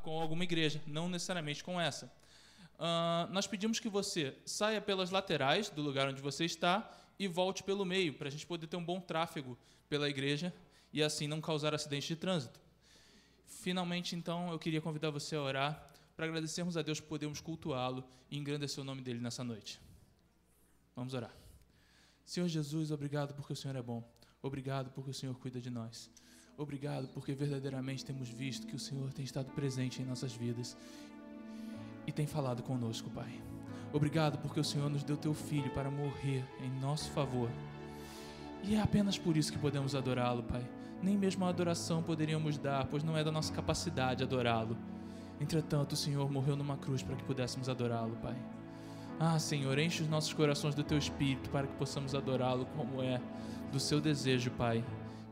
com alguma igreja, não necessariamente com essa. Nós pedimos que você saia pelas laterais do lugar onde você está e volte pelo meio, para a gente poder ter um bom tráfego pela igreja e assim não causar acidente de trânsito. Finalmente, então, eu queria convidar você a orar para agradecermos a Deus por podermos cultuá-lo e engrandecer o nome dele nessa noite. Vamos orar. Senhor Jesus, obrigado porque o Senhor é bom. Obrigado porque o Senhor cuida de nós. Obrigado porque verdadeiramente temos visto que o Senhor tem estado presente em nossas vidas e tem falado conosco, Pai. Obrigado porque o Senhor nos deu teu Filho para morrer em nosso favor. E é apenas por isso que podemos adorá-lo, Pai. Nem mesmo a adoração poderíamos dar, pois não é da nossa capacidade adorá-lo. Entretanto, o Senhor morreu numa cruz para que pudéssemos adorá-lo, Pai. Senhor, enche os nossos corações do teu Espírito para que possamos adorá-lo como é do seu desejo, Pai.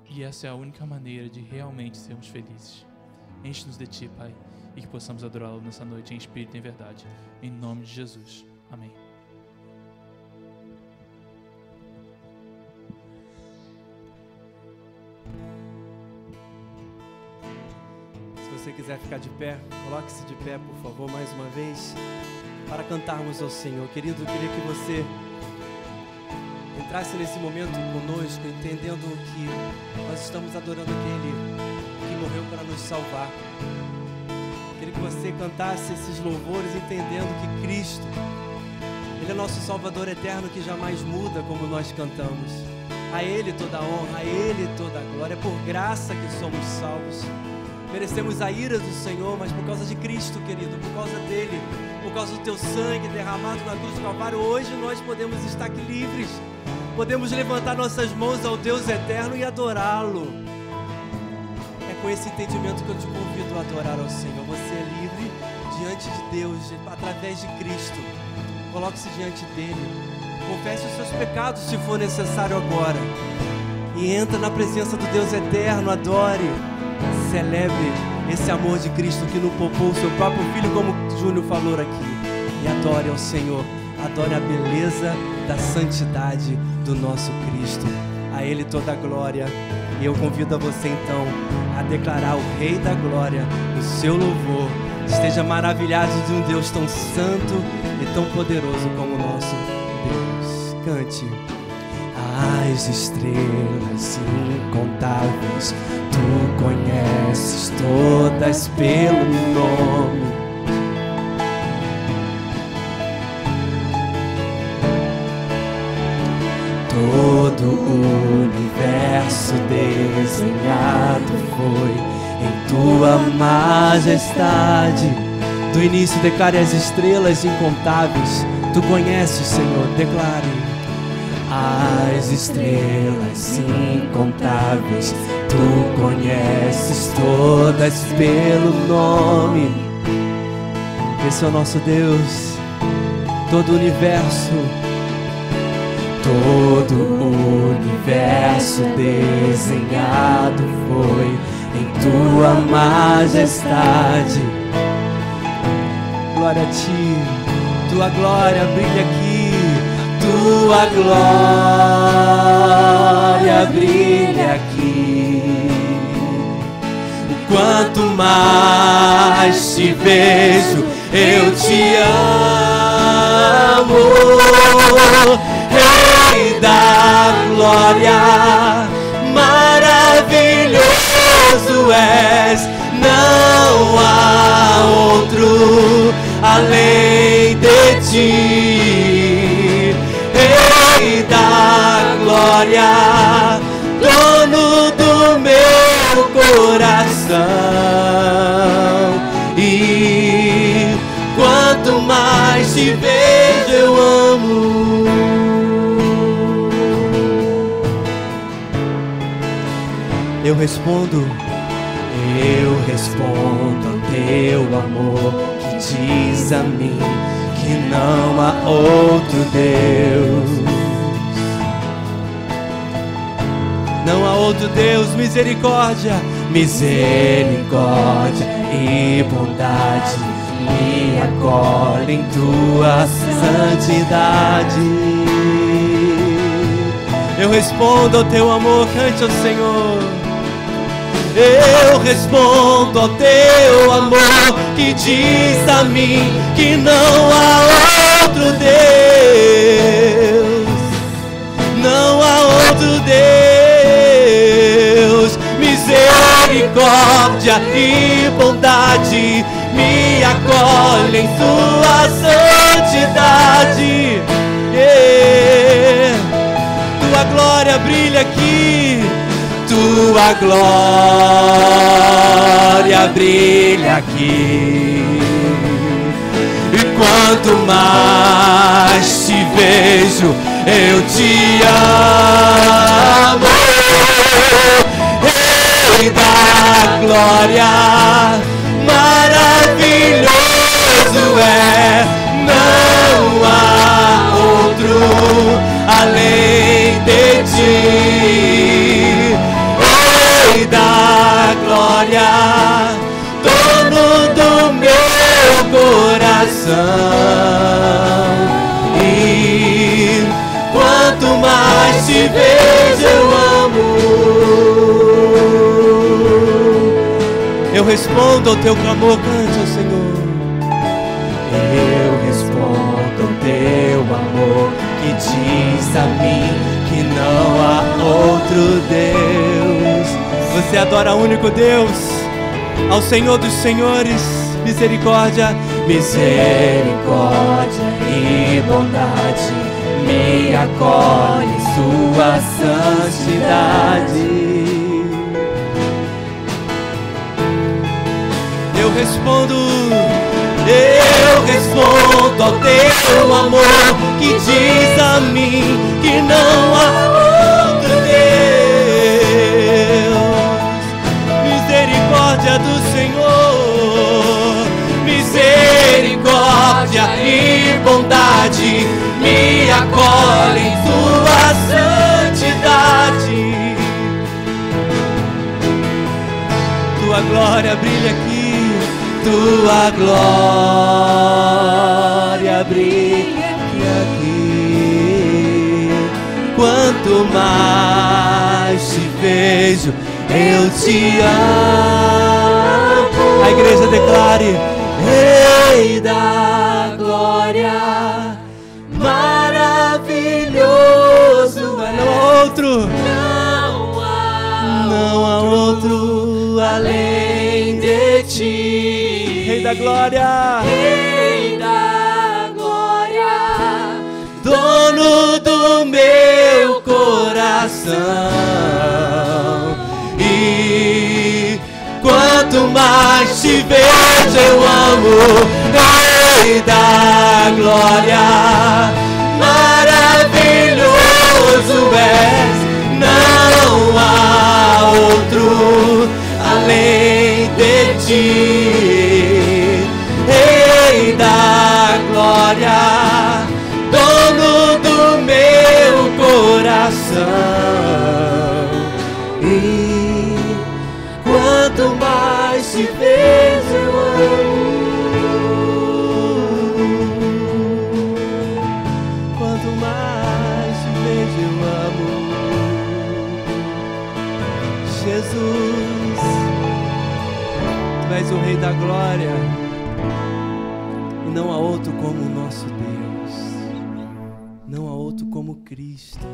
E essa é a única maneira de realmente sermos felizes. Enche-nos de ti, Pai, e que possamos adorá-lo nessa noite em espírito e em verdade. Em nome de Jesus. Amém. Se você quiser ficar de pé, coloque-se de pé, por favor, mais uma vez, para cantarmos ao Senhor. Querido, eu queria que você entrasse nesse momento conosco, entendendo que nós estamos adorando aquele que morreu para nos salvar. Eu queria que você cantasse esses louvores, entendendo que Cristo, Ele é nosso Salvador eterno, que jamais muda, como nós cantamos. A Ele toda a honra, a Ele toda a glória. É por graça que somos salvos. Merecemos a ira do Senhor, mas por causa de Cristo, querido, por causa dEle, por causa do teu sangue derramado na cruz do Calvário, hoje nós podemos estar aqui livres. Podemos levantar nossas mãos ao Deus eterno e adorá-lo. É com esse entendimento que eu te convido a adorar ao Senhor. Você é livre diante de Deus, através de Cristo. Coloque-se diante dEle. Confesse os seus pecados, se for necessário agora. E entra na presença do Deus eterno, adore. Celebre esse amor de Cristo que nos poupou o seu próprio Filho, como o Júnior falou aqui. E adore ao Senhor. Adore a beleza da santidade do nosso Cristo. A Ele toda a glória. E eu convido a você então a declarar o Rei da Glória, o seu louvor. Esteja maravilhado de um Deus tão santo e tão poderoso como o nosso Deus. Cante. As estrelas incontáveis, tu conheces todas pelo nome. Todo o universo desenhado foi em tua majestade. Do início declare as estrelas incontáveis, tu conheces, Senhor, declare. As estrelas incontáveis, tu conheces todas pelo nome. Esse é o nosso Deus. Todo o universo, todo o universo desenhado foi em tua majestade. Glória a ti, tua glória brilha aqui. Tua glória brilha aqui. Quanto mais te vejo, eu te amo. Rei da glória, maravilhoso és. Não há outro além de ti. Rei da glória, dono do meu coração. E quanto mais te vejo, eu amo. Eu respondo ao teu amor, que diz a mim que não há outro Deus. Não há outro Deus. Misericórdia, misericórdia e bondade me acolhem em tua santidade. Eu respondo ao teu amor, cante ao Senhor. Eu respondo ao teu amor que diz a mim que não há outro Deus, não há outro Deus. Misericórdia e bondade me acolhem em sua santidade. Tua glória brilha aqui, tua glória brilha aqui. E quanto mais te vejo, eu te amo. Rei da glória, maravilhoso é, não há outro além de ti. Rei da glória, dono do meu coração. E quanto mais te vejo, eu amo. Eu respondo ao teu clamor, cante ao Senhor. Eu respondo ao teu amor que diz a mim que não há outro Deus. Você adora o único Deus, ao Senhor dos Senhores. Misericórdia, misericórdia e bondade me acolhe em sua santidade. Eu respondo ao teu amor que diz a mim que não há outro Deus. Misericórdia do Senhor, misericórdia e bondade me acolhem em tua santidade. Tua glória brilha aqui, tua glória brilha aqui. Quanto mais te vejo, eu te amo. A igreja declare: Rei da glória, maravilhoso é. Não há outro, não há outro além de ti. Rei da glória, Rei da glória, dono do meu coração. E quanto mais te vejo, eu amo. Rei da glória, maravilhoso és, não há outro além de ti. Rei da glória, dono do meu coração. E quanto mais te vejo, eu amo. Quanto mais te vejo, eu amo. Jesus, Tu és o Rei da glória, e não há outro como o nosso Deus, não há outro como Cristo.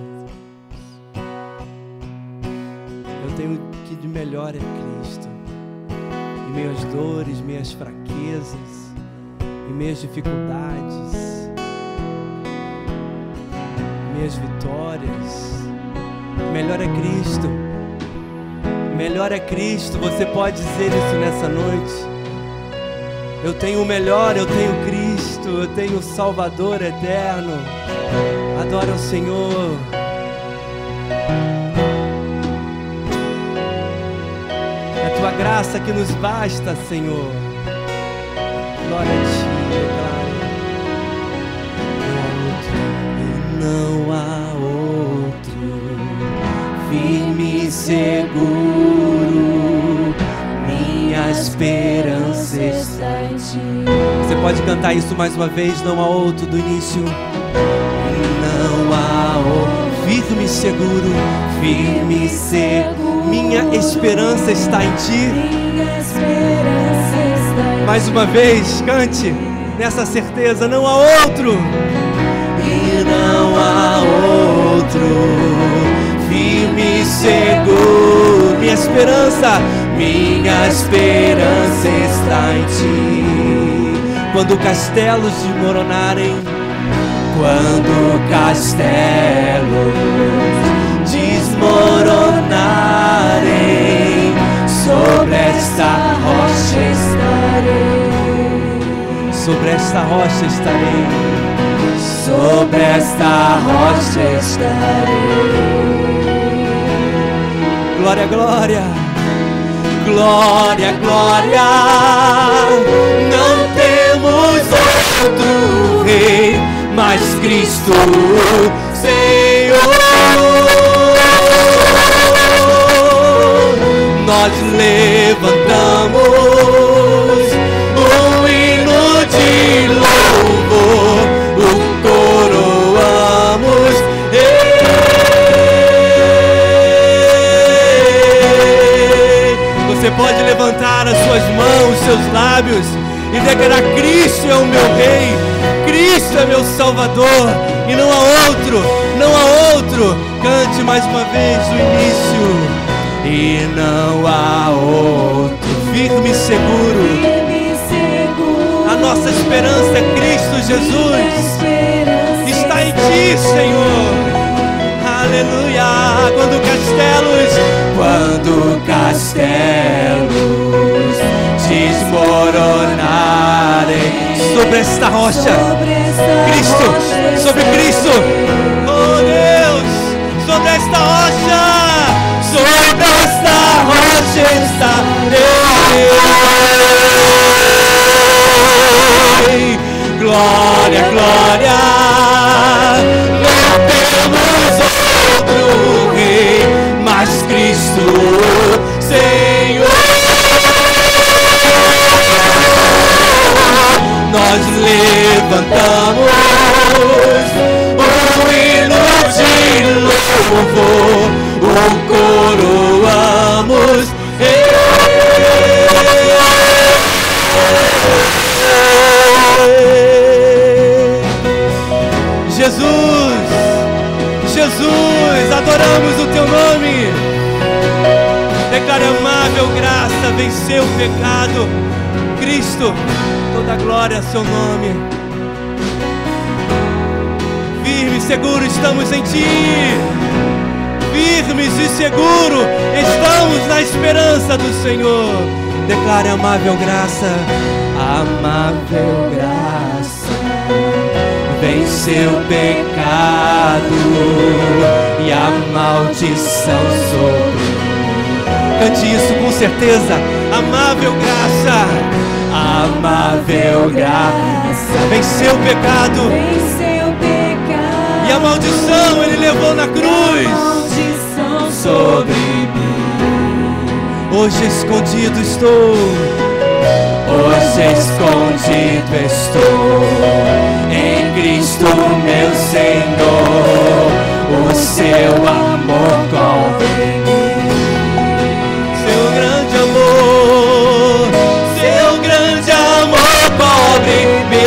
Eu tenho o que de melhor é Cristo, em meio às dores, em meio às fraquezas, em meio às dificuldades, em meio às vitórias. O melhor é Cristo. Melhor é Cristo. Você pode dizer isso nessa noite. Eu tenho o melhor, eu tenho Cristo, eu tenho o Salvador eterno. Adora o Senhor. É a Tua graça que nos basta, Senhor. Glória a Ti, Pai. Não há outro firme e seguro, minha esperança está em Ti. Você pode cantar isso mais uma vez? Não há outro, do início. Não há outro firme e seguro, firme e seguro, minha esperança está em Ti. Mais uma vez, cante nessa certeza, não há outro. E não há outro, firme e seguro. Minha esperança está em Ti. Quando castelos desmoronarem, quando castelos desmoronarem, sobre esta rocha estarei. Sobre esta rocha estarei. Sobre esta rocha estarei. Glória, glória. Glória, glória. Não temos outro rei, mas Cristo, Senhor. Nós levantamos um hino de louvor, o coroamos. Você pode levantar as suas mãos, seus lábios e declarar: Cristo é o meu Rei, Cristo é meu Salvador, e não há outro, não há outro. Cante mais uma vez o início. E não há outro, firme e seguro. A nossa esperança é Cristo Jesus. Está em Ti, Senhor. Aleluia. Quando castelos desmoronarem sobre esta rocha, Cristo, sobre Cristo, oh Deus, sobre esta rocha, sobre esta rocha estarei. Glória, glória. Não temos outro rei, mas Cristo, Senhor. Nós levantamos um hino de louvor, o coroamos. Jesus, Jesus, adoramos o Teu nome. Declare: amável graça, venceu o pecado. Cristo, toda glória a Seu nome. Firme e seguro estamos em Ti. Firmes e seguro estamos na esperança do Senhor. Declare: amável graça, amável graça, venceu o pecado e a maldição sobre mim. Cante isso com certeza. Amável graça, amável graça, venceu o pecado, e a maldição Ele levou na cruz sobre mim. Hoje escondido estou, hoje escondido estou em Cristo meu Senhor. O Seu amor cobre mim. Seu grande amor, Seu grande amor cobre mim.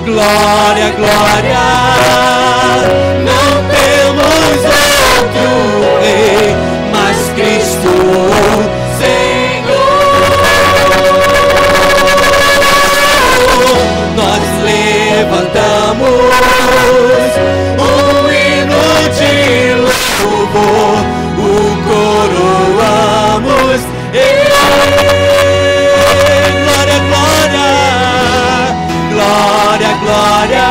Glória, glória. Não temos outro rei, mas Cristo, Senhor. Nós levantamos um hino de louvor, o coroamos. Glória, glória, glória, glória.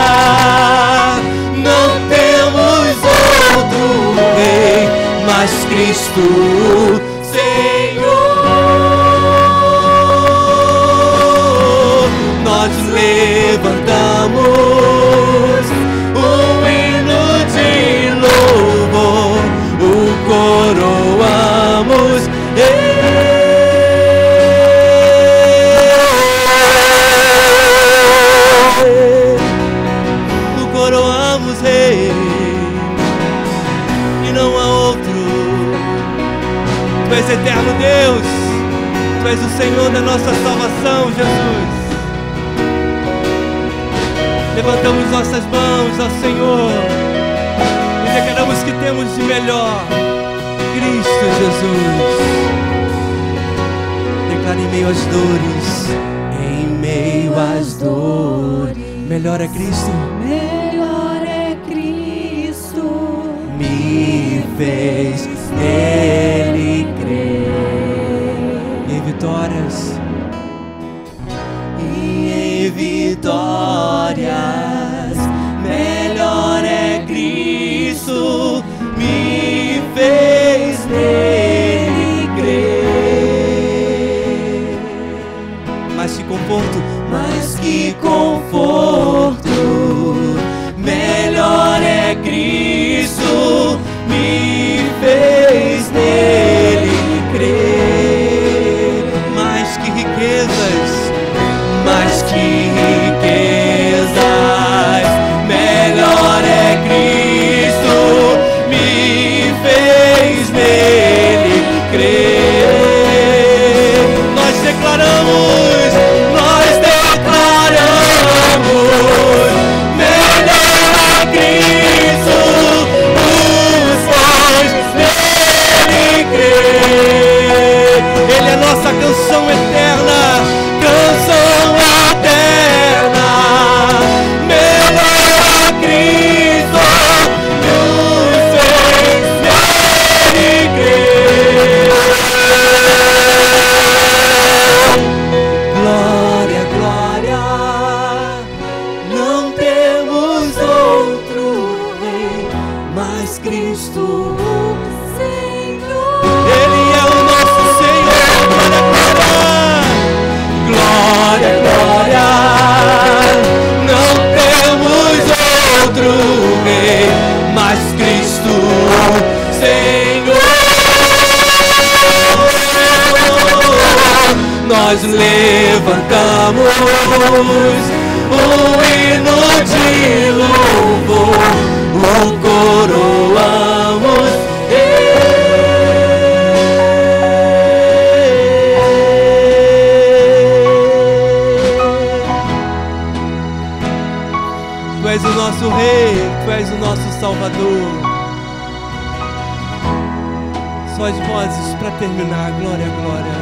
Não temos outro rei, mas Cristo, Senhor. Nós levantamos um hino de louvor, o coroamos. O coroamos, Rei. Tu és o Senhor da nossa salvação, Jesus. Levantamos nossas mãos ao Senhor e declaramos que temos de melhor Cristo Jesus. Declara em meio às dores, em meio às dores, melhor é Cristo. Melhor é Cristo. Me fez nele crer. E em vitórias, e em vitórias, melhor é Cristo. Me fez nele crer. Mas que conforto, mas que conforto, melhor é Cristo, me fez nele crer. Mais que riquezas, mais que riquezas, melhor é Cristo, me fez nele crer. Nós declaramos, melhor é Cristo, nos faz nele crer. Ele é nossa canção eterna, canção eterna. Melhor é Cristo, nos fez nele crer. Glória, glória. Não temos outro rei, mas Cristo, Senhor. Ele é o nosso Senhor. Glória, glória. Não temos outro rei, mas Cristo, Senhor. Nós levantamos um hino de louvor, o coroamos. Tu és o nosso Rei, Tu és o nosso Salvador. Só as vozes para terminar. Glória, glória.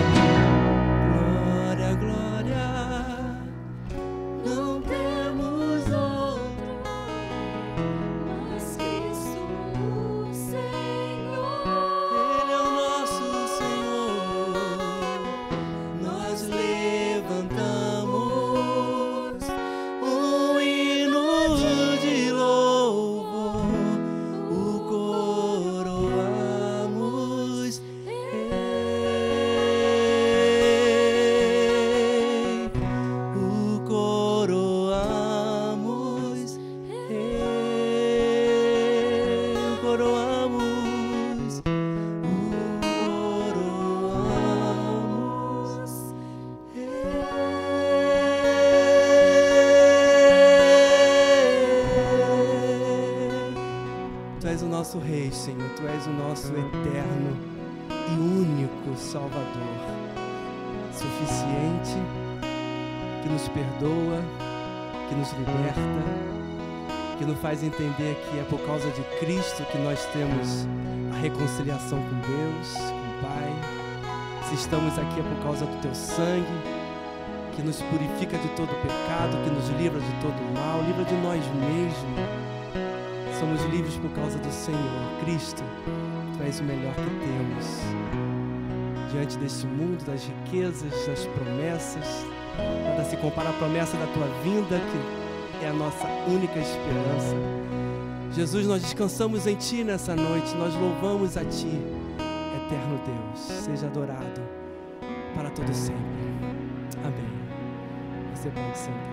Nosso Rei, Senhor, Tu és o nosso eterno e único Salvador, suficiente, que nos perdoa, que nos liberta, que nos faz entender que é por causa de Cristo que nós temos a reconciliação com Deus, com o Pai. Se estamos aqui é por causa do Teu sangue, que nos purifica de todo pecado, que nos livra de todo mal, livra de nós mesmos. Somos livres por causa do Senhor. Cristo, Tu és o melhor que temos. Diante deste mundo, das riquezas, das promessas, nada se compara à promessa da Tua vinda, que é a nossa única esperança. Jesus, nós descansamos em Ti nessa noite, nós louvamos a Ti, eterno Deus. Seja adorado para todo sempre. Amém. Você pode sentar.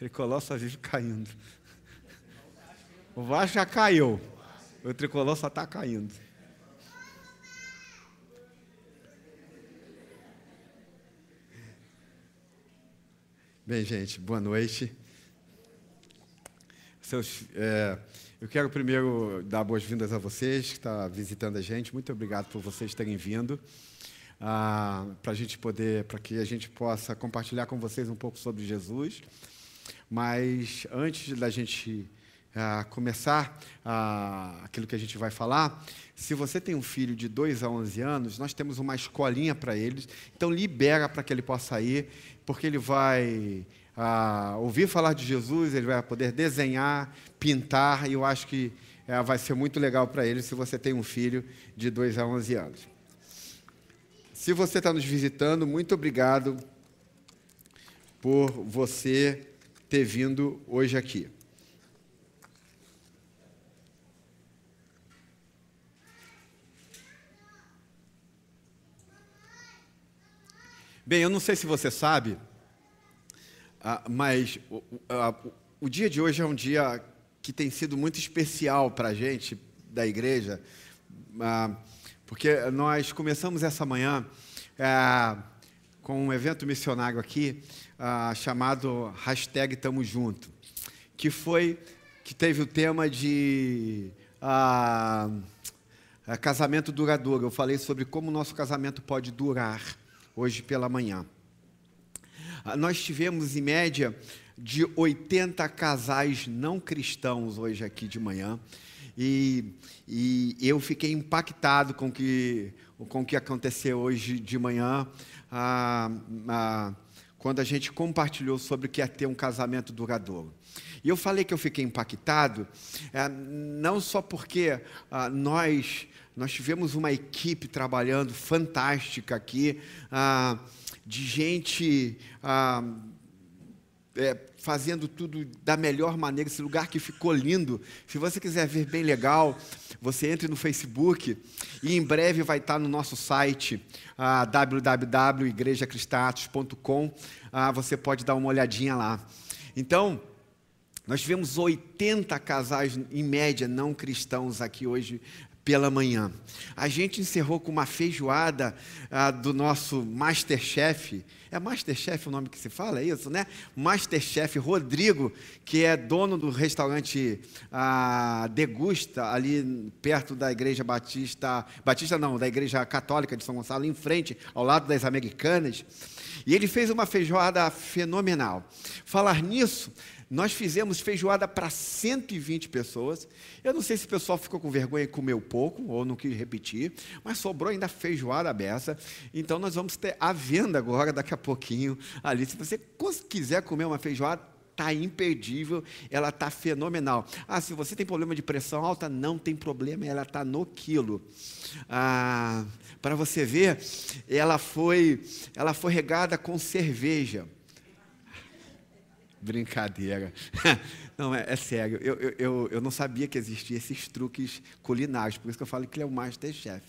Tricolor só vive caindo. O Vasco já caiu. O Tricolor só está caindo. Bem, gente, boa noite. Eu quero primeiro dar boas-vindas a vocês que estão visitando a gente. Muito obrigado por vocês terem vindo. Para que a gente possa compartilhar com vocês um pouco sobre Jesus. Mas antes da gente começar aquilo que a gente vai falar, se você tem um filho de 2 a 11 anos, nós temos uma escolinha para eles, então libera para que ele possa ir, porque ele vai ouvir falar de Jesus, ele vai poder desenhar, pintar, e eu acho que vai ser muito legal para ele se você tem um filho de 2 a 11 anos. Se você está nos visitando, muito obrigado por você ter vindo hoje aqui. Bem, eu não sei se você sabe, mas o dia de hoje é um dia que tem sido muito especial para a gente da igreja, porque nós começamos essa manhã com um evento missionário aqui, chamado #TamoJunto, que teve o tema de casamento duradouro. Eu falei sobre como o nosso casamento pode durar hoje pela manhã. Nós tivemos, em média, de 80 casais não cristãos hoje aqui de manhã, e eu fiquei impactado com o que aconteceu hoje de manhã, quando a gente compartilhou sobre o que é ter um casamento duradouro. E eu falei que eu fiquei impactado, não só porque nós tivemos uma equipe trabalhando fantástica aqui, de gente fazendo tudo da melhor maneira, esse lugar que ficou lindo. Se você quiser ver bem legal, você entre no Facebook e em breve vai estar no nosso site, www.igrejacristatos.com, você pode dar uma olhadinha lá. Então, nós tivemos 80 casais, em média, não cristãos aqui hoje pela manhã. A gente encerrou com uma feijoada do nosso Masterchef. É Masterchef o nome que se fala, é isso, né? Masterchef Rodrigo, que é dono do restaurante Degusta, ali perto da Igreja Batista não, da Igreja Católica de São Gonçalo, em frente, ao lado das Americanas. E ele fez uma feijoada fenomenal. Falar nisso, nós fizemos feijoada para 120 pessoas. Eu não sei se o pessoal ficou com vergonha e comeu pouco, ou não quis repetir, mas sobrou ainda feijoada beça. Então, nós vamos ter à venda agora, daqui a pouquinho, ali. Se você quiser comer uma feijoada, está imperdível, ela está fenomenal. Se você tem problema de pressão alta, não tem problema, ela está no quilo. Para você ver, ela foi regada com cerveja. Brincadeira. Não, é sério. Eu não sabia que existiam esses truques culinários, por isso que eu falo que ele é o Masterchef.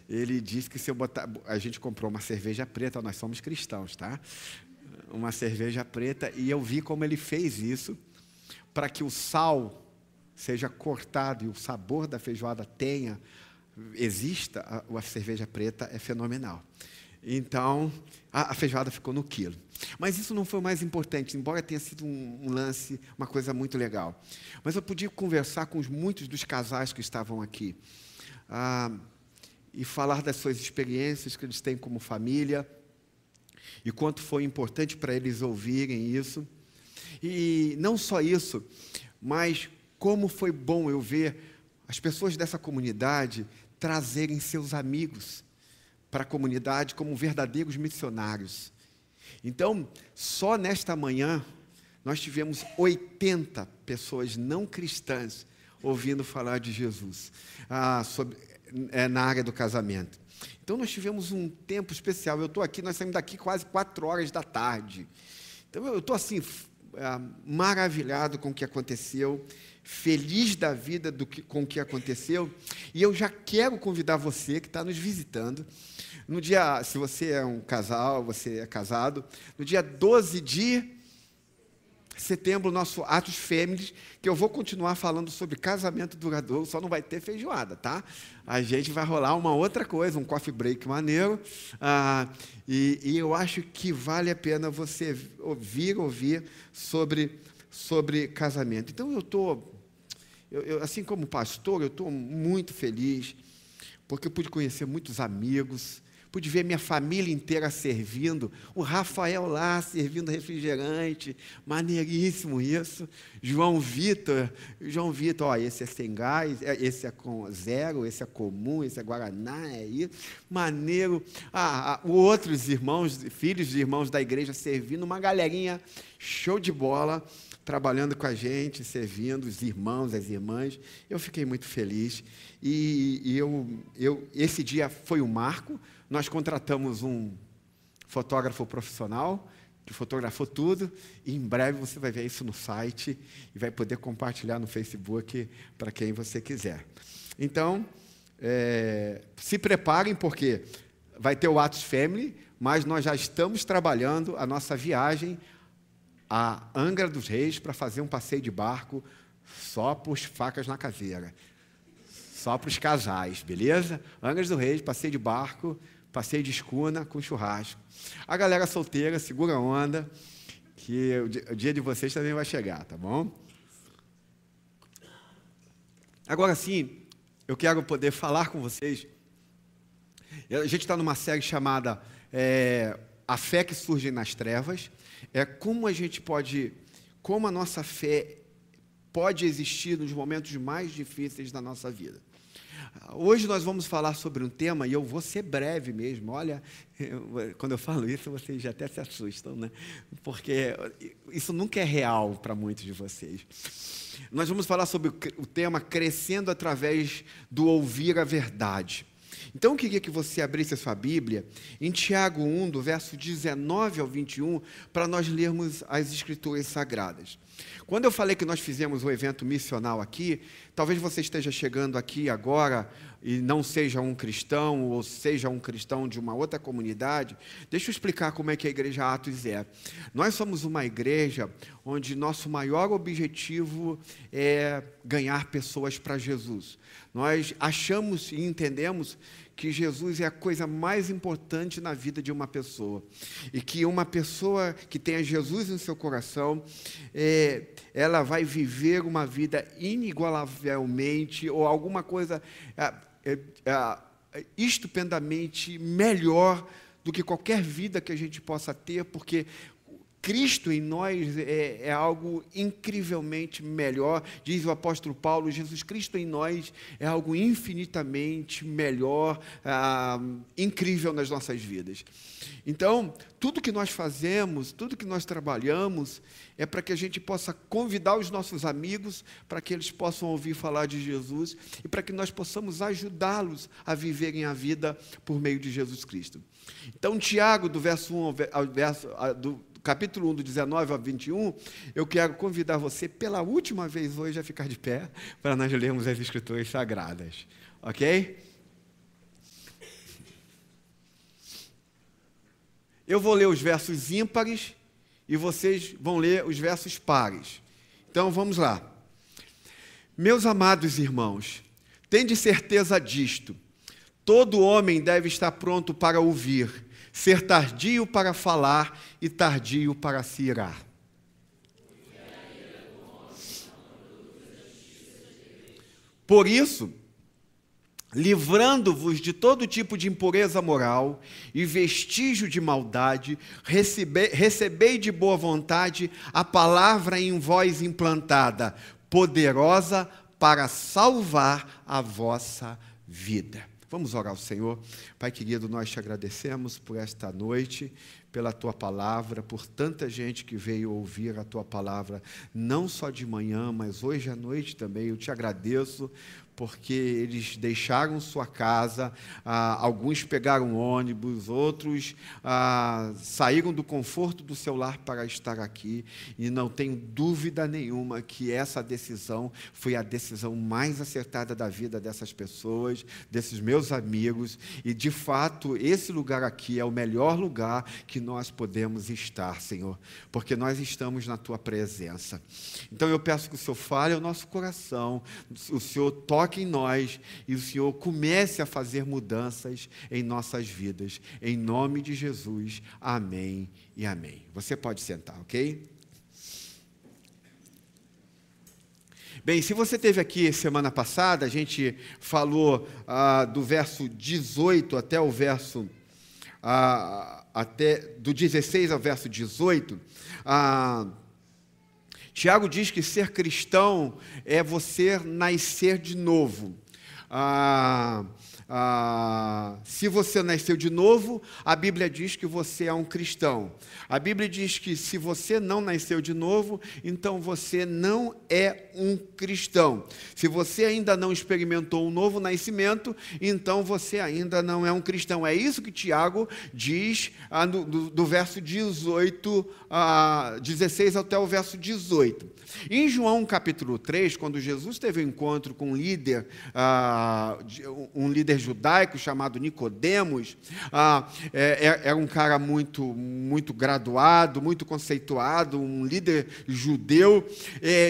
Ele disse que se eu botar... A gente comprou uma cerveja preta, nós somos cristãos, tá? Uma cerveja preta, e eu vi como ele fez isso, para que o sal seja cortado e o sabor da feijoada exista, a cerveja preta é fenomenal. Então, a feijoada ficou no quilo. Mas isso não foi o mais importante, embora tenha sido um lance, uma coisa muito legal. Mas eu podia conversar com muitos dos casais que estavam aqui, e falar das suas experiências que eles têm como família, e quanto foi importante para eles ouvirem isso. E não só isso, mas como foi bom eu ver as pessoas dessa comunidade trazerem seus amigos para a comunidade como verdadeiros missionários. Então, só nesta manhã, nós tivemos 80 pessoas não cristãs ouvindo falar de Jesus, na área do casamento. Então, nós tivemos um tempo especial. Eu estou aqui, nós saímos daqui quase 4 horas da tarde. Então, eu estou assim, maravilhado com o que aconteceu, feliz da vida com o que aconteceu, e eu já quero convidar você que está nos visitando, no dia, se você é um casal, você é casado, no dia 12 de setembro, nosso Atos Family, que eu vou continuar falando sobre casamento duradouro, só não vai ter feijoada, tá? A gente vai rolar uma outra coisa, um coffee break maneiro, e eu acho que vale a pena você ouvir sobre casamento. Então, assim como pastor, eu estou muito feliz, porque eu pude conhecer muitos amigos, pude ver minha família inteira servindo, o Rafael lá servindo refrigerante, maneiríssimo isso, João Vitor, esse é sem gás, esse é com zero, esse é comum, esse é Guaraná, é isso, maneiro, outros irmãos, filhos de irmãos da igreja servindo, uma galerinha show de bola, trabalhando com a gente, servindo os irmãos, as irmãs. Eu fiquei muito feliz. E esse dia foi um marco. Nós contratamos um fotógrafo profissional, que fotografou tudo, e em breve você vai ver isso no site e vai poder compartilhar no Facebook para quem você quiser. Então, se preparem, porque vai ter o Atos Family, mas nós já estamos trabalhando a nossa viagem a Angra dos Reis para fazer um passeio de barco só para os facas na caveira, só para os casais, beleza? Angra dos Reis, passeio de barco, passeio de escuna com churrasco. A galera solteira, segura a onda, que o dia de vocês também vai chegar, tá bom? Agora sim, eu quero poder falar com vocês. A gente está numa série chamada A Fé que Surge nas Trevas. Como a nossa fé pode existir nos momentos mais difíceis da nossa vida. Hoje nós vamos falar sobre um tema, e eu vou ser breve mesmo. Olha, quando eu falo isso, vocês até se assustam, né? Porque isso nunca é real para muitos de vocês. Nós vamos falar sobre o tema crescendo através do ouvir a verdade. Então, eu queria que você abrisse a sua Bíblia em Tiago 1, do verso 19 ao 21, para nós lermos as Escrituras Sagradas. Quando eu falei que nós fizemos um evento missional aqui, talvez você esteja chegando aqui agora e não seja um cristão, ou seja um cristão de uma outra comunidade. Deixa eu explicar como é que a Igreja Atos é. Nós somos uma igreja onde nosso maior objetivo é ganhar pessoas para Jesus. Nós achamos e entendemos que Jesus é a coisa mais importante na vida de uma pessoa. E que uma pessoa que tenha Jesus em seu coração, ela vai viver uma vida inigualavelmente, ou alguma coisa estupendamente melhor do que qualquer vida que a gente possa ter, porque Cristo em nós é algo incrivelmente melhor. Diz o apóstolo Paulo, Jesus Cristo em nós é algo infinitamente melhor, incrível nas nossas vidas. Então, tudo que nós fazemos, tudo que nós trabalhamos, é para que a gente possa convidar os nossos amigos, para que eles possam ouvir falar de Jesus, e para que nós possamos ajudá-los a viverem a vida por meio de Jesus Cristo. Então, Tiago, do verso 1 do capítulo 1, do 19 ao 21, eu quero convidar você, pela última vez hoje, a ficar de pé, para nós lermos as Escrituras Sagradas. Ok? Eu vou ler os versos ímpares e vocês vão ler os versos pares. Então, vamos lá. Meus amados irmãos, tende certeza disto: todo homem deve estar pronto para ouvir, ser tardio para falar e tardio para se irar. Por isso, livrando-vos de todo tipo de impureza moral e vestígio de maldade, recebei de boa vontade a palavra em vós implantada, poderosa para salvar a vossa vida. Vamos orar ao Senhor. Pai querido, nós te agradecemos por esta noite, pela Tua palavra, por tanta gente que veio ouvir a Tua palavra, não só de manhã, mas hoje à noite também. Eu te agradeço porque eles deixaram sua casa, alguns pegaram ônibus, outros saíram do conforto do seu lar para estar aqui, e não tenho dúvida nenhuma que essa decisão foi a decisão mais acertada da vida dessas pessoas, desses meus amigos, e de fato esse lugar aqui é o melhor lugar que nós podemos estar, Senhor, porque nós estamos na Tua presença. Então eu peço que o Senhor fale ao nosso coração, o Senhor toque em nós e o Senhor comece a fazer mudanças em nossas vidas. Em nome de Jesus, amém e amém. Você pode sentar, ok? Bem, se você esteve aqui semana passada, a gente falou do verso 18 até o verso... do 16 ao verso 18, Tiago diz que ser cristão é você nascer de novo. Se você nasceu de novo, a Bíblia diz que você é um cristão. A Bíblia diz que se você não nasceu de novo, então você não é um cristão. Se você ainda não experimentou um novo nascimento, então você ainda não é um cristão. É isso que Tiago diz do verso 16 até o verso 18. Em João capítulo 3, quando Jesus teve um encontro com um líder judaico chamado Nicodemos, era um cara muito graduado, muito conceituado, um líder judeu.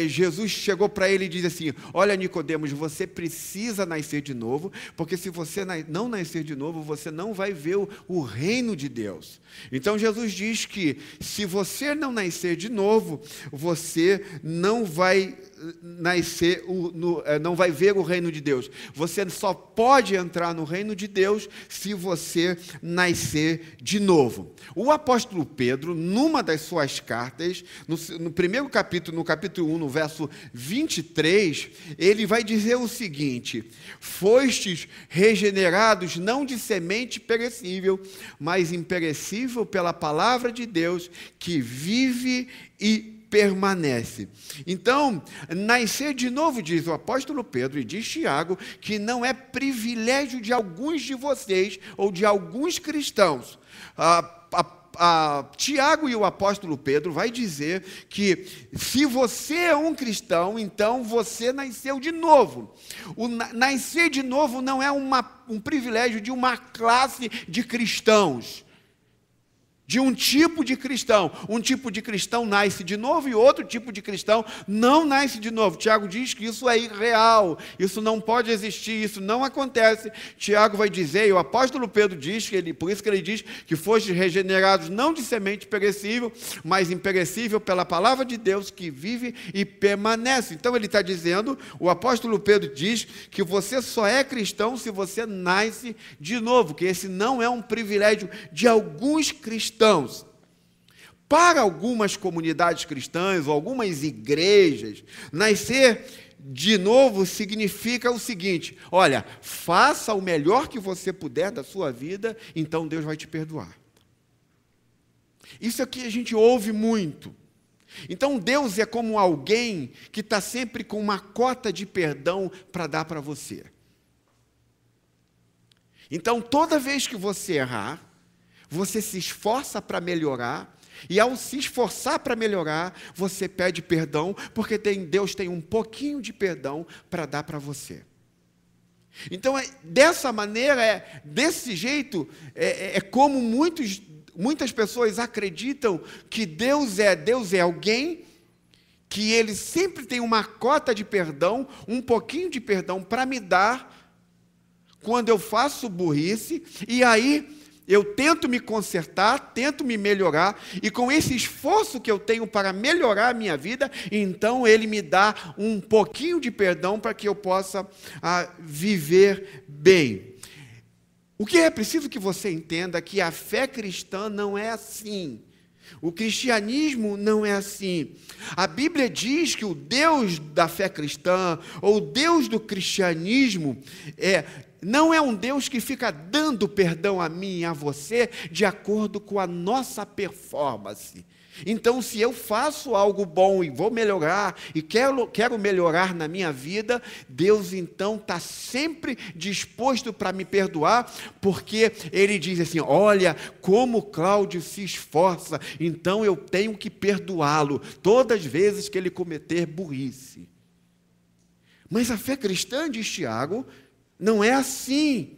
Jesus chegou para ele e disse assim: olha, Nicodemos, você precisa nascer de novo, porque se você não nascer de novo, você não vai ver o reino de Deus. Então Jesus diz que se você não nascer de novo, você não vai nascer, não vai ver o reino de Deus. Você só pode entrar no reino de Deus se você nascer de novo. O apóstolo Pedro, numa das suas cartas, no primeiro capítulo, no capítulo 1, no verso 23, ele vai dizer o seguinte: fostes regenerados não de semente perecível, mas imperecível pela palavra de Deus, que vive e permanece. Então, nascer de novo, diz o apóstolo Pedro e diz Tiago, que não é privilégio de alguns de vocês ou de alguns cristãos. Tiago e o apóstolo Pedro vai dizer que se você é um cristão, então você nasceu de novo. Nascer de novo não é um privilégio de uma classe de cristãos, de um tipo de cristão. Um tipo de cristão nasce de novo e outro tipo de cristão não nasce de novo. Tiago diz que isso é irreal, isso não pode existir, isso não acontece. Tiago vai dizer, e o apóstolo Pedro diz, por isso que ele diz que fostes regenerados não de semente perecível, mas imperecível pela palavra de Deus, que vive e permanece. Então ele está dizendo, o apóstolo Pedro diz que você só é cristão se você nasce de novo, que esse não é um privilégio de alguns cristãos. Para algumas comunidades cristãs ou algumas igrejas, nascer de novo significa o seguinte: olha, faça o melhor que você puder da sua vida, então Deus vai te perdoar. Isso aqui a gente ouve muito. Então Deus é como alguém que está sempre com uma cota de perdão para dar para você. Então toda vez que você errar, você se esforça para melhorar, e ao se esforçar para melhorar, você pede perdão, porque Deus tem um pouquinho de perdão para dar para você. Então, dessa maneira, desse jeito, como muitas pessoas acreditam que Deus é alguém que ele sempre tem uma cota de perdão, um pouquinho de perdão para me dar quando eu faço burrice, e aí eu tento me consertar, tento me melhorar, e com esse esforço que eu tenho para melhorar a minha vida, então Ele me dá um pouquinho de perdão para que eu possa viver bem. O que é preciso que você entenda é que a fé cristã não é assim. O cristianismo não é assim. A Bíblia diz que o Deus da fé cristã, ou o Deus do cristianismo, não é um Deus que fica dando perdão a mim e a você de acordo com a nossa performance. Então, se eu faço algo bom e vou melhorar, e quero melhorar na minha vida, Deus então está sempre disposto para me perdoar, porque Ele diz assim: olha, como Cláudio se esforça, então eu tenho que perdoá-lo todas as vezes que ele cometer burrice. Mas a fé cristã, diz Tiago, não é assim.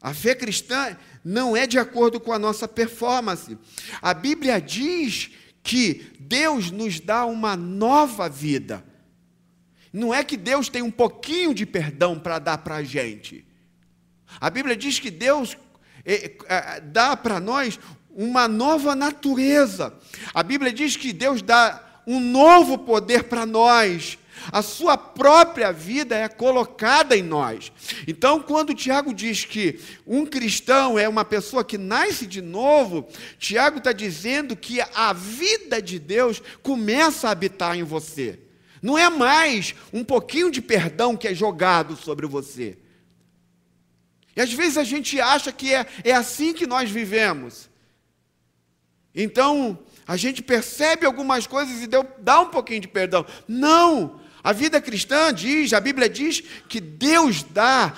A fé cristã não é de acordo com a nossa performance. A Bíblia diz que Deus nos dá uma nova vida. Não é que Deus tem um pouquinho de perdão para dar para a gente. A Bíblia diz que Deus dá para nós uma nova natureza. A Bíblia diz que Deus dá um novo poder para nós. A sua própria vida é colocada em nós. Então, quando Tiago diz que um cristão é uma pessoa que nasce de novo, Tiago está dizendo que a vida de Deus começa a habitar em você. Não é mais um pouquinho de perdão que é jogado sobre você. E às vezes a gente acha que é assim que nós vivemos. Então, a gente percebe algumas coisas e dá um pouquinho de perdão. Não! A vida cristã diz, a Bíblia diz que Deus dá,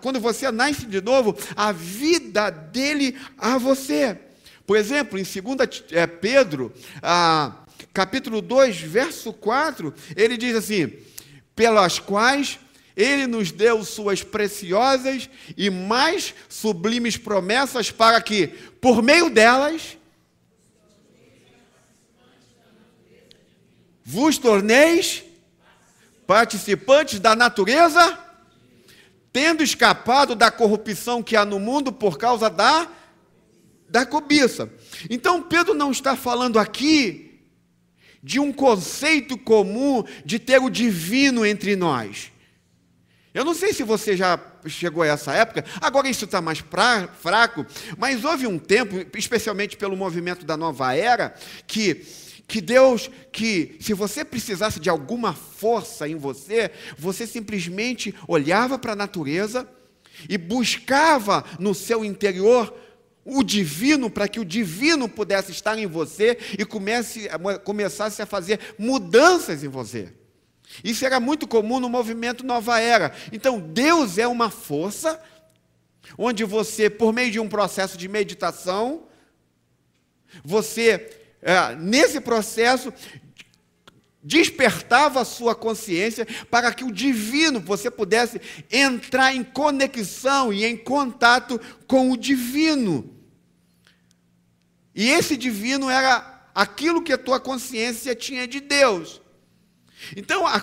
quando você nasce de novo, a vida dele a você. Por exemplo, em 2 Pedro, capítulo 2, verso 4, ele diz assim: pelas quais ele nos deu suas preciosas e mais sublimes promessas, para que, por meio delas, vos torneis participantes da natureza, tendo escapado da corrupção que há no mundo por causa da cobiça. Então, Pedro não está falando aqui de um conceito comum de ter o divino entre nós. Eu não sei se você já chegou a essa época, agora isso está mais fraco, mas houve um tempo, especialmente pelo movimento da nova era, que se você precisasse de alguma força em você, você simplesmente olhava para a natureza e buscava no seu interior o divino, para que o divino pudesse estar em você e começasse a fazer mudanças em você. Isso era muito comum no movimento Nova Era. Então, Deus é uma força onde você, por meio de um processo de meditação, você, nesse processo, despertava a sua consciência para que o divino, você pudesse entrar em conexão e em contato com o divino. E esse divino era aquilo que a tua consciência tinha de Deus. Então, a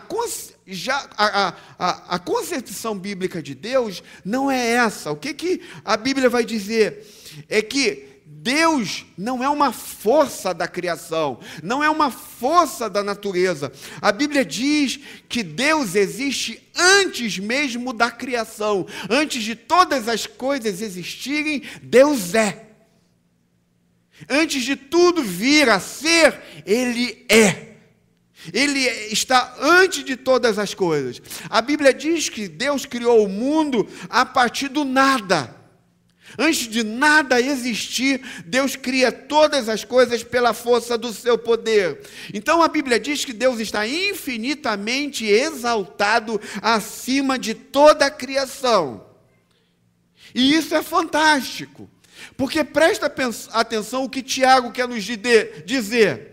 concepção bíblica de Deus não é essa. O que a Bíblia vai dizer? É que Deus não é uma força da criação, não é uma força da natureza. A Bíblia diz que Deus existe antes mesmo da criação. Antes de todas as coisas existirem, Deus é. Antes de tudo vir a ser, Ele é. Ele está antes de todas as coisas. A Bíblia diz que Deus criou o mundo a partir do nada. Antes de nada existir, Deus cria todas as coisas pela força do seu poder. Então a Bíblia diz que Deus está infinitamente exaltado acima de toda a criação. E isso é fantástico. Porque presta atenção o que Tiago quer nos dizer.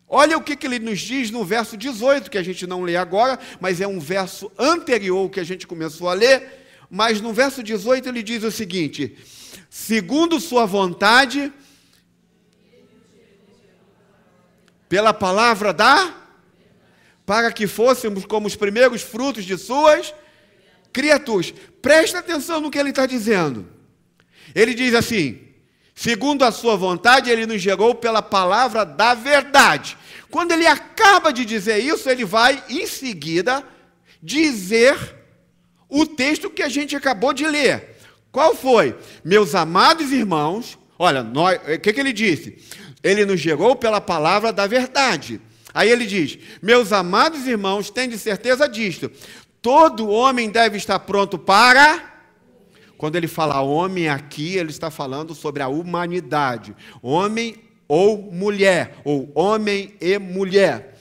Olha o que ele nos diz no verso 18, que a gente não lê agora, mas é um verso anterior que a gente começou a ler. Mas no verso 18 ele diz o seguinte: segundo sua vontade, pela palavra para que fôssemos como os primeiros frutos de suas criaturas. Presta atenção no que ele está dizendo. Ele diz assim: segundo a sua vontade, ele nos gerou pela palavra da verdade. Quando ele acaba de dizer isso, ele vai, em seguida, dizer o texto que a gente acabou de ler. Qual foi? Meus amados irmãos, olha, o que ele disse? Ele nos gerou pela palavra da verdade. Aí ele diz: meus amados irmãos, tende certeza disto. Todo homem deve estar pronto para... Quando ele fala homem aqui, ele está falando sobre a humanidade. Homem ou mulher, ou homem e mulher.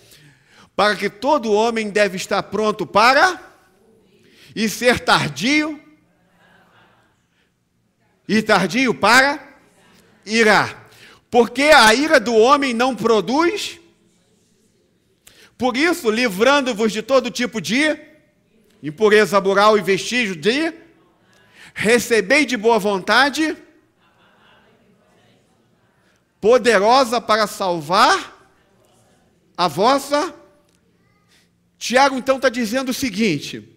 Para que todo homem deve estar pronto para... e ser tardio... e tardio para... irar. Porque a ira do homem não produz... Por isso, livrando-vos de todo tipo de impureza moral e vestígio de... recebei de boa vontade, poderosa para salvar a vossa... Tiago, então, está dizendo o seguinte: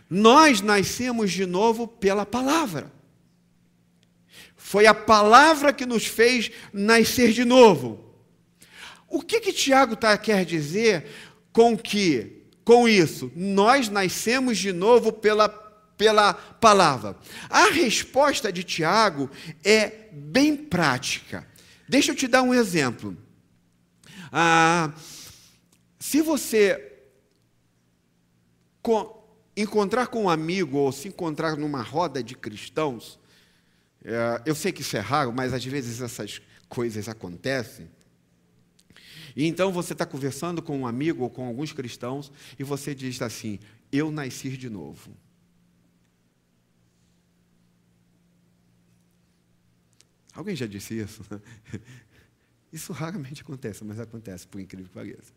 nós nascemos de novo pela palavra. Foi a palavra que nos fez nascer de novo. O que Tiago quer dizer com isso? Nós nascemos de novo pela palavra. A resposta de Tiago é bem prática. Deixa eu te dar um exemplo. Se você encontrar com um amigo ou se encontrar numa roda de cristãos, eu sei que isso é raro, mas às vezes essas coisas acontecem. E então você está conversando com um amigo ou com alguns cristãos e você diz assim: eu nasci de novo. Alguém já disse isso? Isso raramente acontece, mas acontece, por incrível que pareça.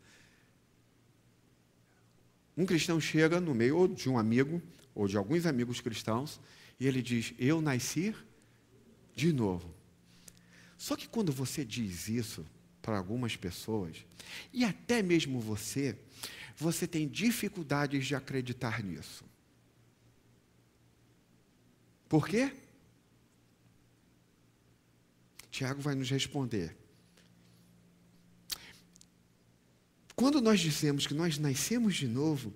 Um cristão chega no meio ou de um amigo, ou de alguns amigos cristãos, e ele diz: eu nasci de novo. Só que quando você diz isso para algumas pessoas, e até mesmo você tem dificuldades de acreditar nisso. Por quê? Tiago vai nos responder. quando nós dizemos que nós nascemos de novo,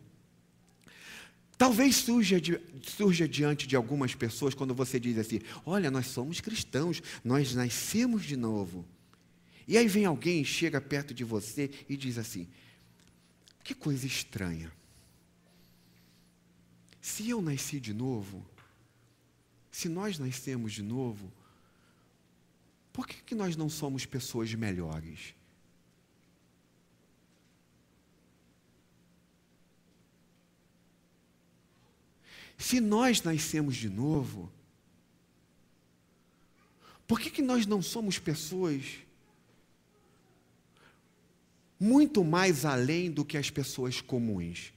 talvez surja diante de algumas pessoas quando você diz assim: olha, nós somos cristãos, nós nascemos de novo. E aí vem alguém, chega perto de você e diz assim: que coisa estranha. Se eu nasci de novo, se nós nascemos de novo, por que nós não somos pessoas melhores? Se nós nascemos de novo, por que nós não somos pessoas muito mais além do que as pessoas comuns?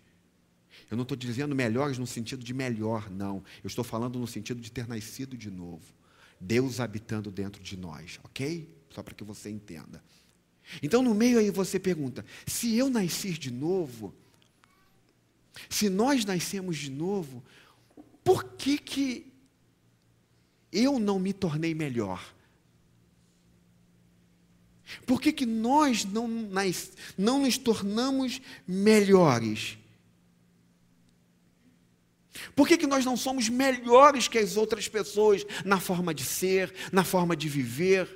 Eu não estou dizendo melhores no sentido de melhor, não. Eu estou falando no sentido de ter nascido de novo. Deus habitando dentro de nós, ok? Só para que você entenda. Então, no meio aí você pergunta: se eu nasci de novo, se nós nascemos de novo, por que eu não me tornei melhor? Por que nós não nos tornamos melhores? Por que nós não somos melhores que as outras pessoas na forma de ser, na forma de viver?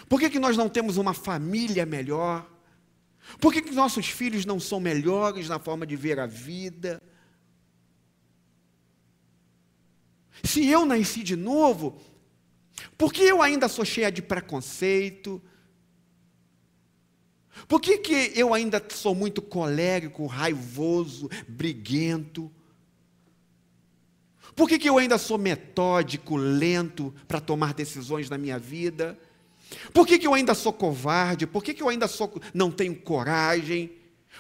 Por que nós não temos uma família melhor? Por que nossos filhos não são melhores na forma de ver a vida? Se eu nasci de novo, por que eu ainda sou cheia de preconceito? Por que eu ainda sou muito colérico, raivoso, briguento? Por que eu ainda sou metódico, lento para tomar decisões na minha vida? Por que eu ainda sou covarde? Por que eu ainda não tenho coragem?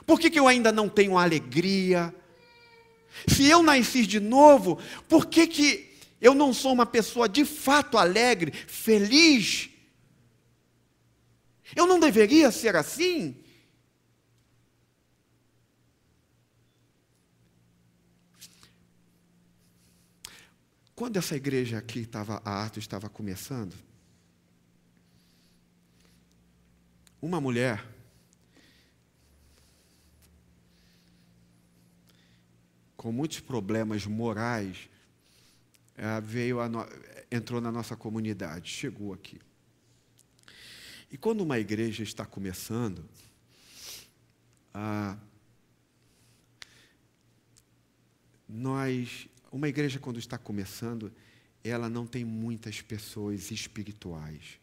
Por que eu ainda não tenho alegria? Se eu nasci de novo, por que eu não sou uma pessoa de fato alegre, feliz? Eu não deveria ser assim? Quando essa igreja aqui a Atos estava começando, uma mulher com muitos problemas morais entrou na nossa comunidade, chegou aqui. E quando uma igreja está começando, uma igreja quando está começando, ela não tem muitas pessoas espirituais.